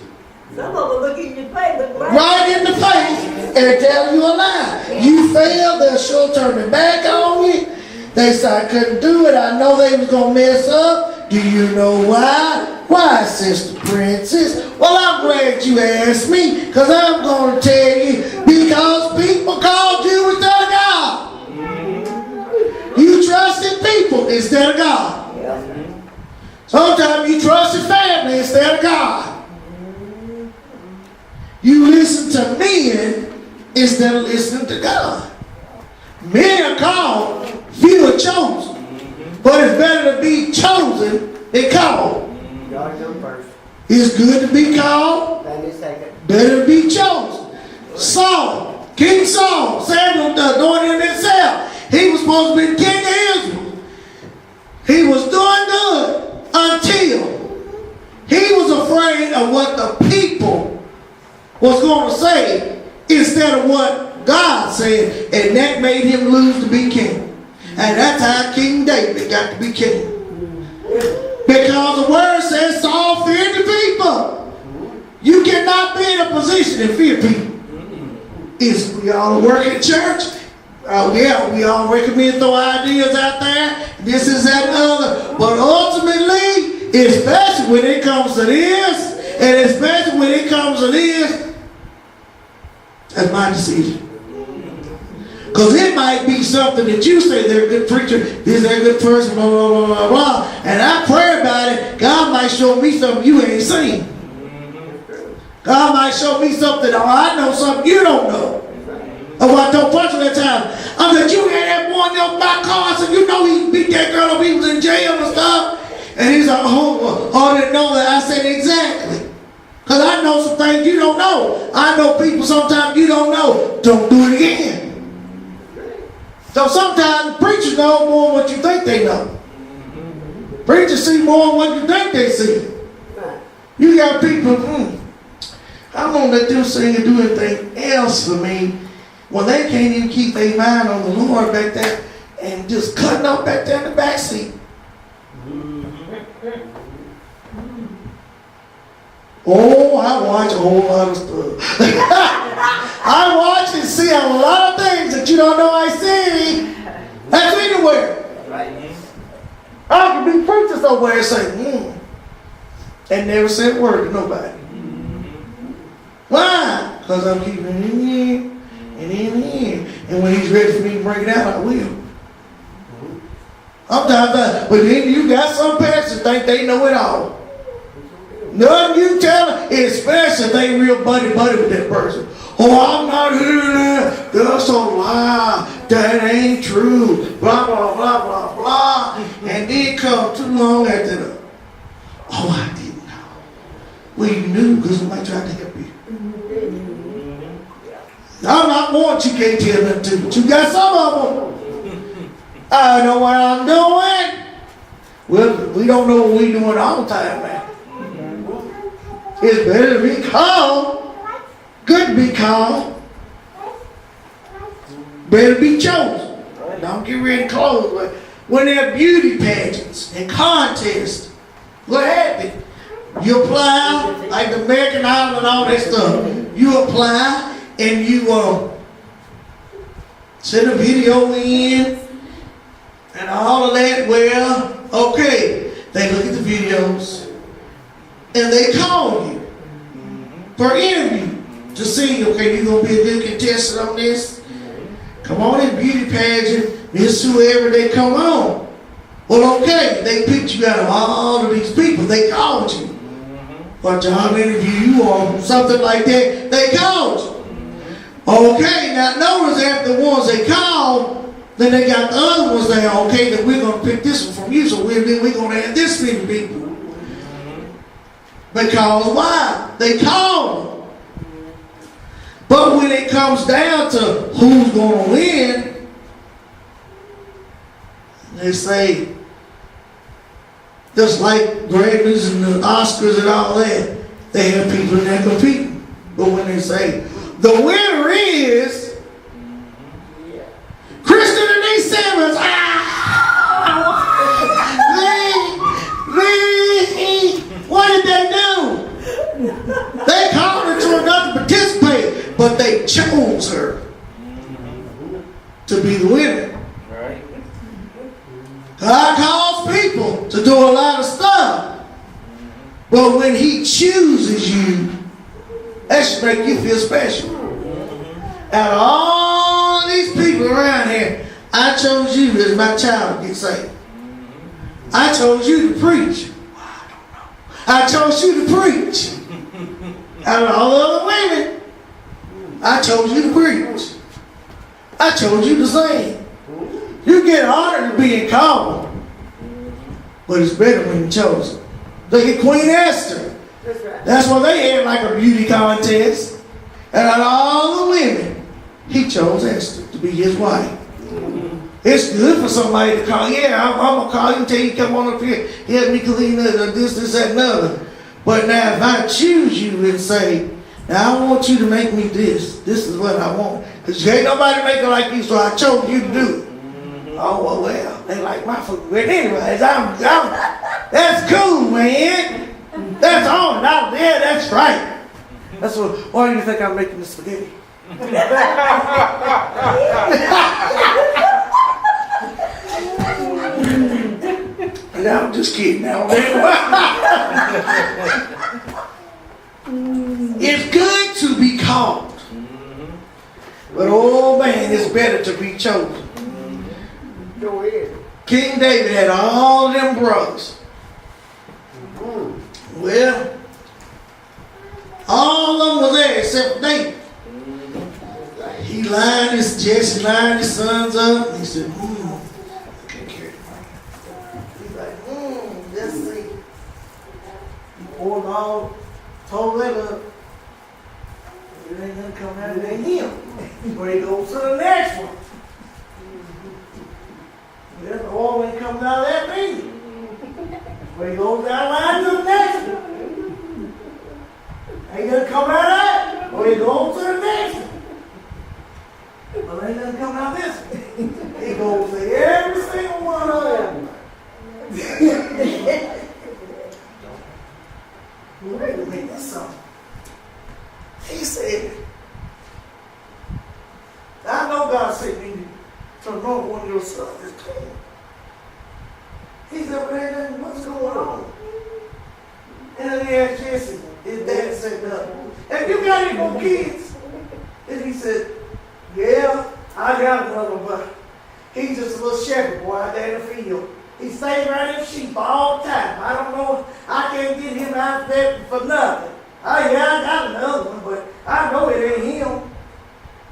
Speaker 3: Some of them look in your face, look
Speaker 1: Right in the face and tell you a lie. You fail, they'll sure turn it back on you. They say, I couldn't do it. I know they was going to mess up. Do you know why? Why, Sister Princess? Well, I'm glad you asked me, because I'm going to tell you, because people called you instead of God. You trusted people instead of God. Sometimes you trusted family instead of God. You listen to men instead of listening to God. Men are called, few are chosen. But it's better to be chosen than called. It's good to be called, better to be chosen. Saul, King Saul, Samuel anointed himself. He was supposed to be king of Israel. He was doing good until he was afraid of what the people was going to say instead of what God said, and that made him lose to be king. And that's how King David got to be king. Because the word says Saul feared the people. You cannot be in a position to fear people. Is we all work at church? Yeah, we all recommend throw ideas out there. This is that and other. But ultimately, especially when it comes to this, and especially when it comes to this, that's my decision. Because it might be something that you say they're a good preacher, this they're a good person, blah, blah, blah, blah, blah. And I pray about it, God might show me something you ain't seen. God might show me something, or I know something you don't know. Or I told Punch that time, I'm like, you had that boy in my car, so you know he beat that girl up, he was in jail and stuff. And he's like, oh, didn't know that. I said, exactly. Because I know some things you don't know. I know people sometimes you don't know. Don't do it again. So sometimes preachers know more than what you think they know. Preachers see more than what you think they see. You got people, I'm going to let them sing and do anything else for me when they can't even keep their mind on the Lord back there and just cutting up back there in the back seat. Oh, I watch a whole lot of stuff. I watch and see a lot of things that you don't know I see. That's anywhere. I could be preaching somewhere and say, and never said a word to nobody. Why? Because I'm keeping it in here and in here. And when he's ready for me to bring it out, I will. Sometimes, but then you got some pastors think they know it all. Nothing you tell them, especially if they real buddy-buddy with that person. Oh, I'm not hearing that. That's a lie. That ain't true. Blah, blah, blah, blah, blah. And then come too long after the, oh, I didn't know. Well, you knew because somebody tried to help you. I'm not one you can't tell them to, but you got some of them. I know what I'm doing. Well, we don't know what we're doing all the time, man. It's better to be called. Good to be called. Better be chosen. Don't get ready to close. But when there are beauty pageants and contests, what happened? You apply, like the American Idol and all that stuff. You apply and you send a video in and all of that. Well, okay, they look at the videos. And they call you for interview to see, okay, you're going to be a good contestant on this. Come on in, beauty pageant, this whoever they come on. Well, okay, they picked you out of all of these people. They called you for a job interview or something like that. They called you. Okay, now notice after the ones they called, then they got the other ones there. Okay, then we're going to pick this one from you, so we're going to add this many people. Because why? They call them. But when it comes down to who's going to win, they say, Just like Grammys and the Oscars and all that, they have people in there competing. But when they say, the winner is Kristen and these Simmons, what did they do? They called her to another participate, but they chose her to be the winner.
Speaker 4: Right.
Speaker 1: God calls people to do a lot of stuff, but when He chooses you, that should make you feel special. Out of all these people around here, I chose you as my child to get saved. I chose you to preach. I chose you to preach. Out of all the other women, I chose you to preach. I chose you to sing. You get honored to being called, but it's better when you're chosen. Look at Queen Esther.
Speaker 3: That's right.
Speaker 1: That's why they had like a beauty contest. And out of all the women, He chose Esther to be His wife. It's good for somebody to call. Yeah, I'm going to call you and tell you come on up here. Help me clean this, that, and other. But now if I choose you and say, now I want you to make me this. This is what I want. Because ain't nobody make it like you, so I chose you to do it. Oh, well, they like my food. But anyways, that's cool, man. That's on. Yeah, that's right. That's what. Why do you think I'm making the spaghetti? No, I'm just kidding now. It's good to be called. But oh man, it's better to be chosen.
Speaker 2: Go ahead.
Speaker 1: King David had all of them brothers. Well, all of them were there except for David. He Jesse lined his sons up, and he said, I can't carry it. He's like, let's see. He poured all, told that up. It ain't gonna come out, it ain't him. Where he goes to the next one. Well, the oil ain't coming out of that either. Where he goes down line to the next one. Ain't gonna come out of that. Where he goes to the next one. Well, ain't gonna come out of this one. He goes to every single one of them. Wait a minute, something. He said, I know God sent me to anoint one of your sons is clean. He said, but ain't nothing, what's going on? And then he asked Jesse, his dad said, nothing. Have you got any more kids? And he said, yeah, I got another one, but he's just a little shepherd boy out there in the field. He stays around them sheep all the time. I don't know, I can't get him out there for nothing. I got another one, but I know it ain't him.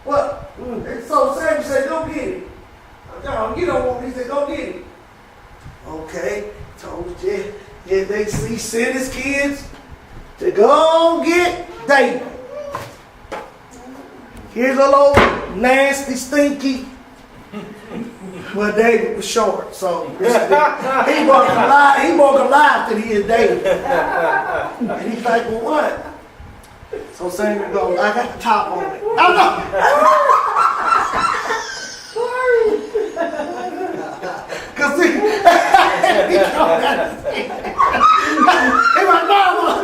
Speaker 1: What? And so Samuel said, go get him. No, you don't want me. He said, go get him. Okay, told Jeff. Yeah, he sent his kids to go get David. Here's a little nasty, stinky. Well, David was short, so he wasn't alive till he is David. And he's like, well, what? So Samuel goes, I got the top on it. Oh, no. Because he my mama.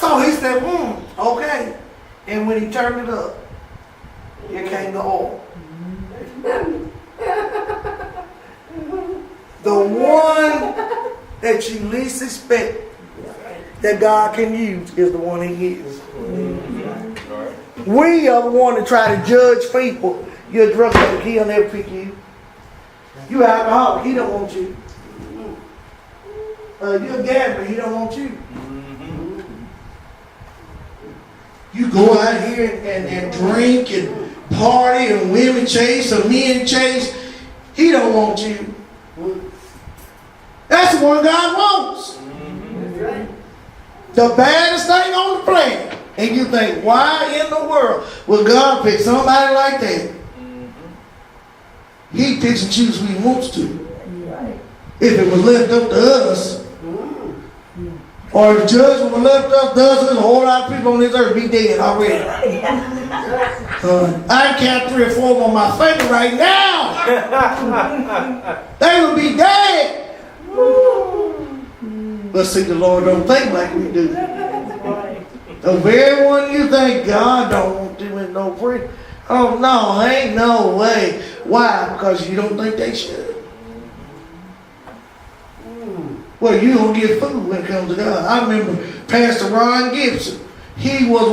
Speaker 1: So he said, okay. And when he turned it up, here came the oil. The one that you least expect that God can use is the one He uses. We are the one that try to judge people. You're a drug addict, He'll never pick you. You're an alcoholic, He don't want you. You're a gambler, He don't want you. You go out here and drink and party and women chase or men chase. He don't want you. That's the one God wants. The baddest thing on the planet. And you think, why in the world would God pick somebody like that? He picks and chooses who He wants to. if it was left up to us, or if judgment was left up to us, there's a whole lot of people on this earth be dead already. I count 3 or 4 of them on my finger right now. They would be dead. But see, the Lord don't think like we do. The very one you think God don't want them in no prayer. Oh no, ain't no way. Why? Because you don't think they should. Well, you don't get food when it comes to God. I remember Pastor Ron Gibson. He was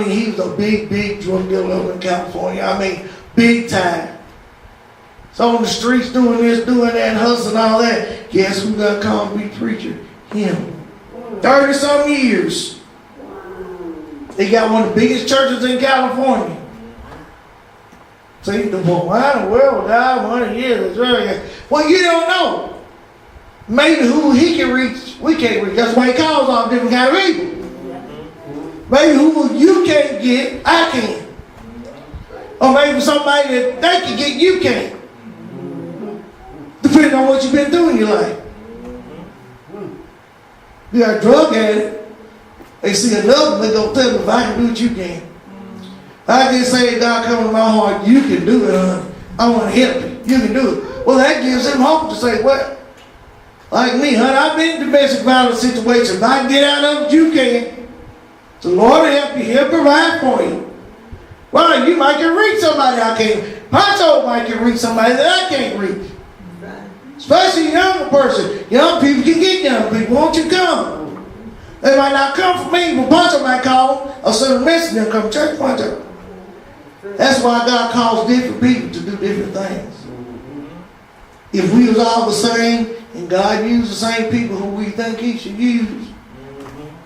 Speaker 1: he was a big drug dealer over in California. I mean, big time. So on the streets doing this, doing that, hustling, all that. Guess who got called to be preacher? Him. 30-some years. They got one of the biggest churches in California. See, why in the world God wanted years? Well, you don't know. Maybe who he can reach, we can't reach. That's why he calls all different kind of people. Maybe who you can't get, I can. Or maybe somebody that they can get, you can't. Depending on what you've been doing in your life. You got a drug addict. They see another one, they go tell them, if I can do it, you can. If I can say, God, come in my heart, you can do it, honey. I want to help you. You can do it. Well, that gives him hope to say, well, like me, honey, I've been in domestic violence situations. If I can get out of it, you can. The Lord will help you. He'll provide for you. Well, you might can reach somebody I can't. Pancho might can reach somebody that I can't reach. Especially a younger person. Young people can get young people. Won't you come? They might not come for me, but Pancho might call them or send a message and come to church Pancho. That's why God calls different people to do different things. If we was all the same and God used the same people who we think he should use,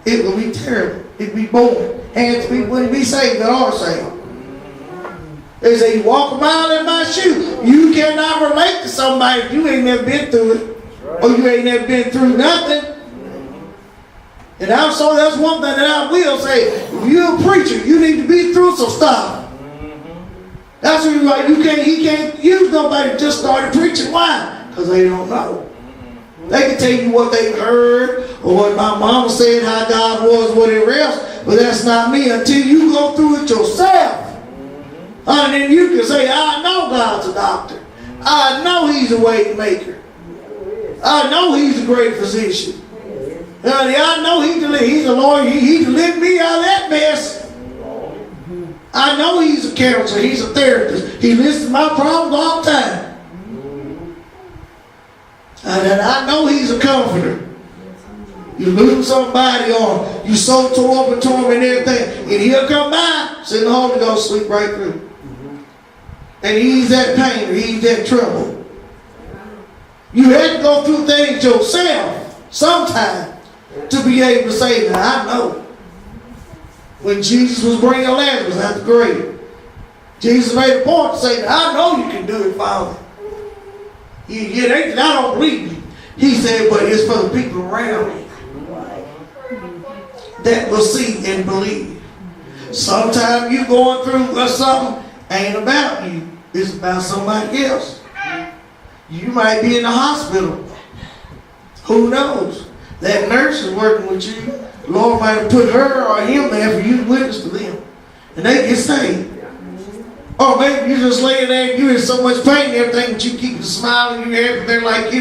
Speaker 1: it would be terrible. It'd be boring. Half the people wouldn't be saved that are saved. They say, you walk a mile in my shoe. You cannot relate to somebody if you ain't never been through it. Or you ain't never been through nothing. And that's one thing that I will say. If you're a preacher, you need to be through some stuff. That's why he can't use nobody that just started preaching. Why? Because they don't know. They can tell you what they've heard or what my mama said, how God was, whatever else, but that's not me until you go through it yourself. And then you can say, I know God's a doctor. I know he's a way maker. I know he's a great physician. I know he's a lawyer. He delivered me out of that mess. I know he's a counselor. He's a therapist. He listens to my problems all the time. And I know he's a comforter. You lose somebody or you so tore up and torn and everything, and he'll come by, send the Holy Ghost, sleep right through. And ease that pain or ease that trouble. You had to go through things yourself sometime to be able to say, now I know. When Jesus was bringing Lazarus out the grave, Jesus made a point to say, I know you can do it, Father. I don't believe you. He said, but it's for the people around me that will see and believe. Sometimes you going through something ain't about you. It's about somebody else. You might be in the hospital. Who knows? That nurse is working with you. The Lord might have put her or him there for you to witness to them. And they get saved. Or maybe you just laying there and you're in so much pain and everything, but you keep smiling, you're everything like,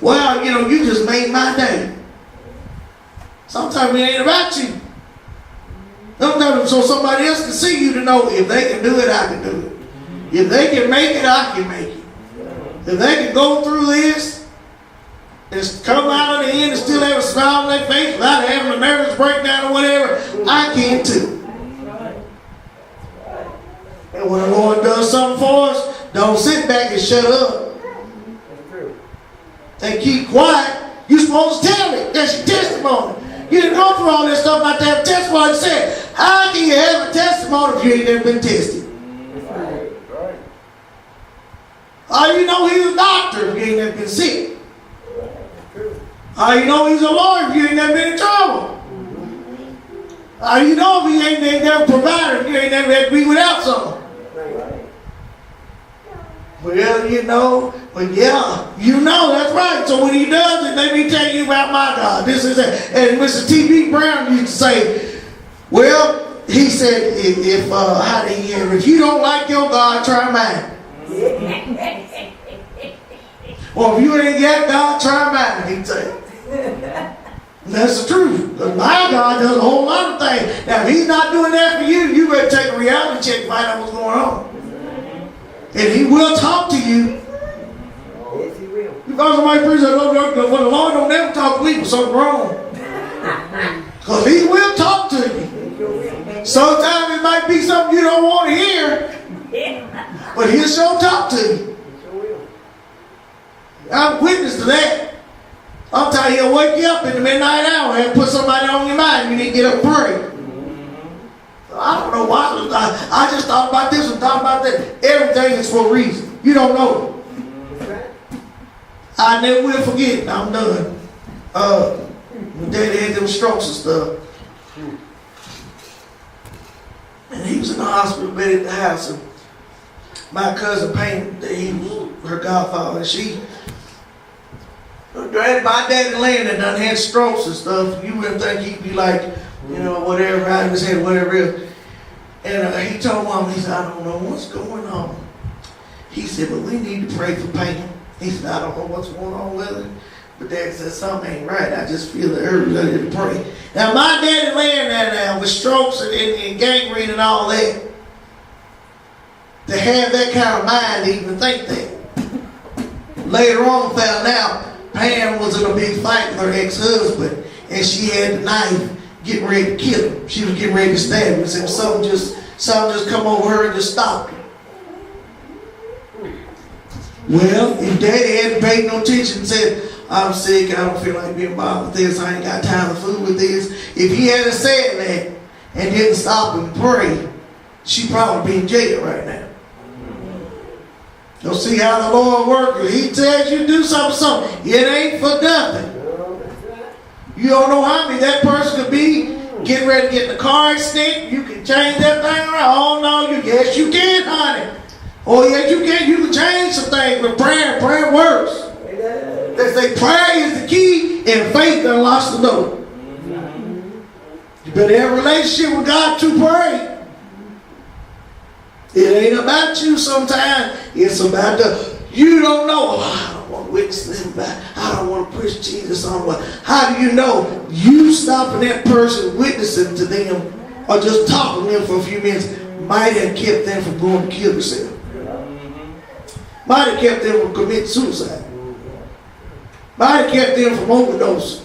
Speaker 1: wow, you just made my day. Sometimes it ain't about you. Sometimes so somebody else can see you to know if they can do it, I can do it. If they can make it, I can make it. If they can go through this and come out of the end and still have a smile on their face without having a nervous breakdown or whatever, I can too. And when the Lord does something for us, don't sit back and shut up. And keep quiet. You're supposed to tell it. That's your testimony. You didn't go through all this stuff not to have a testimony. Said, how can you have a testimony if you ain't never been tested?
Speaker 4: Right.
Speaker 1: How you know he's a doctor if you ain't never been sick? How you know he's a lawyer if you ain't never been in trouble? How you know if he ain't never provided if you ain't never had to be without something? Well, you know, but yeah, you know, that's right. So when he does it, let me tell you about my God. This is it. And Mr. T.B. Brown used to say, well, he said, if you don't like your God, try mine. Or if you ain't got God, try mine, he'd say. And that's the truth. Because my God does a whole lot of things. Now, if he's not doing that for you, you better take a reality check and find out what's going on. And he will talk to you.
Speaker 2: Yes, he will.
Speaker 1: You find somebody preach that, well, the Lord don't never talk to people, something wrong. Because he will talk to you. Sometimes it might be something you don't want to hear, but he'll sure talk to you. I'm witness to that. I'm telling you, he'll wake you up in the midnight hour and put somebody on your mind. You need to get up and pray. I don't know why. I just thought about this and thought about that. Everything is for a reason. You don't know it. I never will forget. I'm done. My daddy had them strokes and stuff. And he was in the hospital bed at the house. And my cousin Payne, he was her godfather. And my daddy Landon done had strokes and stuff. You wouldn't think he'd be like, you know, whatever, out of his head, whatever else. And he told Mom, he said, I don't know what's going on. He said, but we need to pray for Payne. He said, I don't know what's going on with it. But Dad said, something ain't right. I just feel the urge to pray. Now, my daddy laying there now with strokes and gangrene and all that. To have that kind of mind to even think that. Later on, found out Pam was in a big fight with her ex-husband. And she had the knife getting ready to kill him. She was getting ready to stab him. And said, something just come over her and just stopped her. Well, if Daddy hadn't paid no attention and said, I'm sick, I don't feel like being bothered with this, I ain't got time to fool with this. If he hadn't said that and didn't stop and pray, she'd probably be in jail right now. You'll see how the Lord works. He tells you to do something. It ain't for nothing. You don't know how many that person could be getting ready to get in a car accident. You can change that thing around. Oh no, yes you can, honey. Oh yes you can. You can change some things with prayer. Prayer works. They say prayer is the key and faith unlocks the door. You better have a relationship with God to pray. It ain't about you sometimes. It's about you don't know. Oh, I don't want to witness them back. I don't want to push Jesus on. How do you know? You stopping that person witnessing to them or just talking to them for a few minutes might have kept them from going to kill themselves. Might have kept them from committing suicide. Might have kept them from overdosing.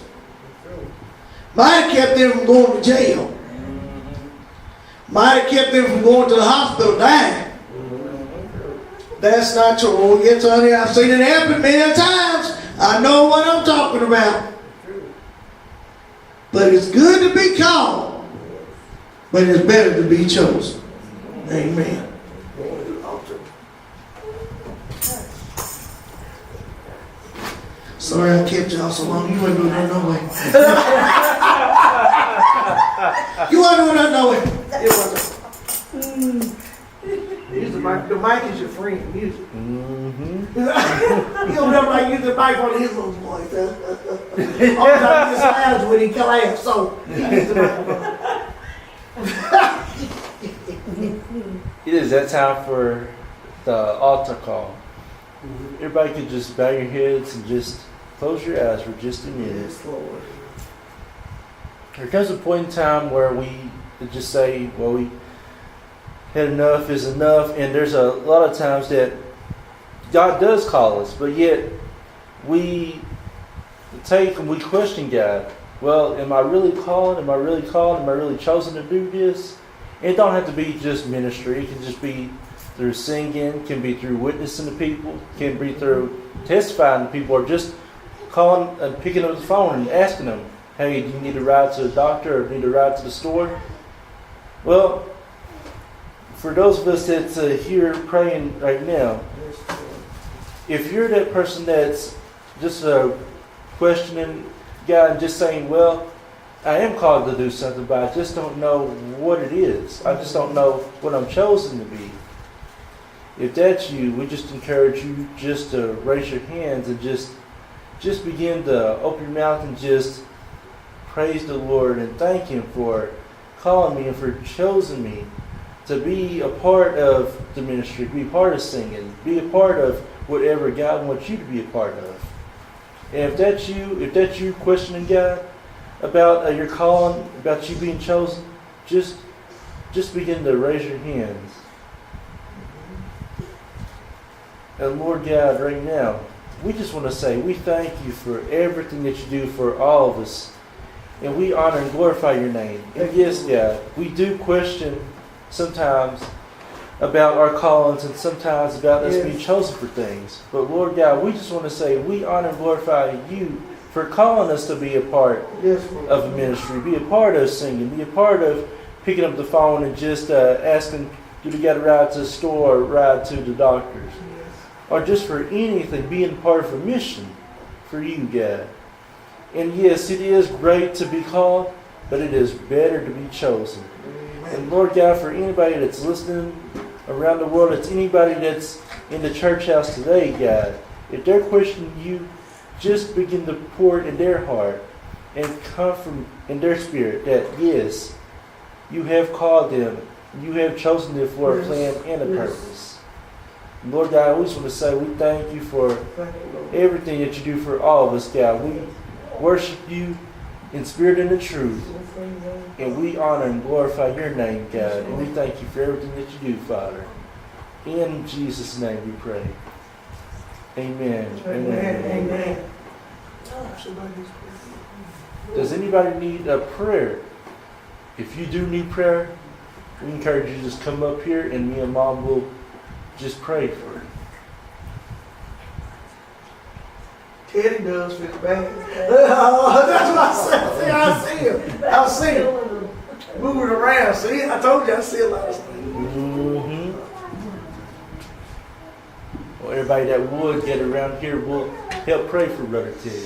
Speaker 1: Might have kept them from going to jail. Might have kept them from going to the hospital dying. That's not true. Oh, yes, honey, I've seen it happen many times. I know what I'm talking about. But it's good to be called. But it's better to be chosen. Amen. Sorry I kept y'all so long. You wasn't doing that no way. You wasn't doing that no way. It wasn't. Use the mic. The mic is your friend. Use it. You don't know like use the mic on his little voice. All the time he smiles when he laughs. So use the microphone.
Speaker 4: It is that time for the altar call. Everybody could just bow your heads and just close your eyes for just a minute.
Speaker 1: Yes, Lord.
Speaker 4: There comes a point in time where we just say, well, we had enough is enough. And there's a lot of times that God does call us, but yet we take and we question God. Well, am I really called? Am I really called? Am I really chosen to do this? It don't have to be just ministry. It can just be through singing, can be through witnessing to people, can be through testifying to people, or just calling and picking up the phone and asking them, hey, do you need a ride to the doctor or need a ride to the store? Well, for those of us that's here praying right now, if you're that person that's just questioning God and just saying, well, I am called to do something, but I just don't know what it is. I just don't know what I'm chosen to be. If that's you, we just encourage you just to raise your hands and just begin to open your mouth and just praise the Lord and thank Him for calling me and for choosing me to be a part of the ministry, be a part of singing, be a part of whatever God wants you to be a part of. And if that's you questioning God about your calling, about you being chosen, just begin to raise your hands. And Lord God, right now, we just want to say we thank you for everything that you do for all of us. And we honor and glorify your name. And yes, God, we do question sometimes about our callings and sometimes about us being chosen for things. But Lord God, we just want to say we honor and glorify you for calling us to be a part of a ministry, be a part of singing, be a part of picking up the phone and just asking, do we got to ride to the store or ride to the doctors? Or just for anything, being part of a mission for you, God. And yes, it is great to be called, but it is better to be chosen. And Lord God, for anybody that's listening around the world, it's anybody that's in the church house today, God, if they're questioning you, just begin to pour it in their heart and come from in their spirit that yes, you have called them, you have chosen them for a plan and a purpose. Lord God, we just want to say we thank you for everything that you do for all of us, God. We worship you in spirit and in truth. And we honor and glorify your name, God. And we thank you for everything that you do, Father. In Jesus' name we pray. Amen. Amen. Does anybody need a prayer? If you do need prayer, we encourage you to just come up here and me and Mom will just pray for it.
Speaker 1: Teddy does feel bad. That's what I said. See, I see him moving around. See, I told you I see a lot of stuff.
Speaker 4: Mm-hmm. Well, everybody that would get around here will help pray for Brother Teddy.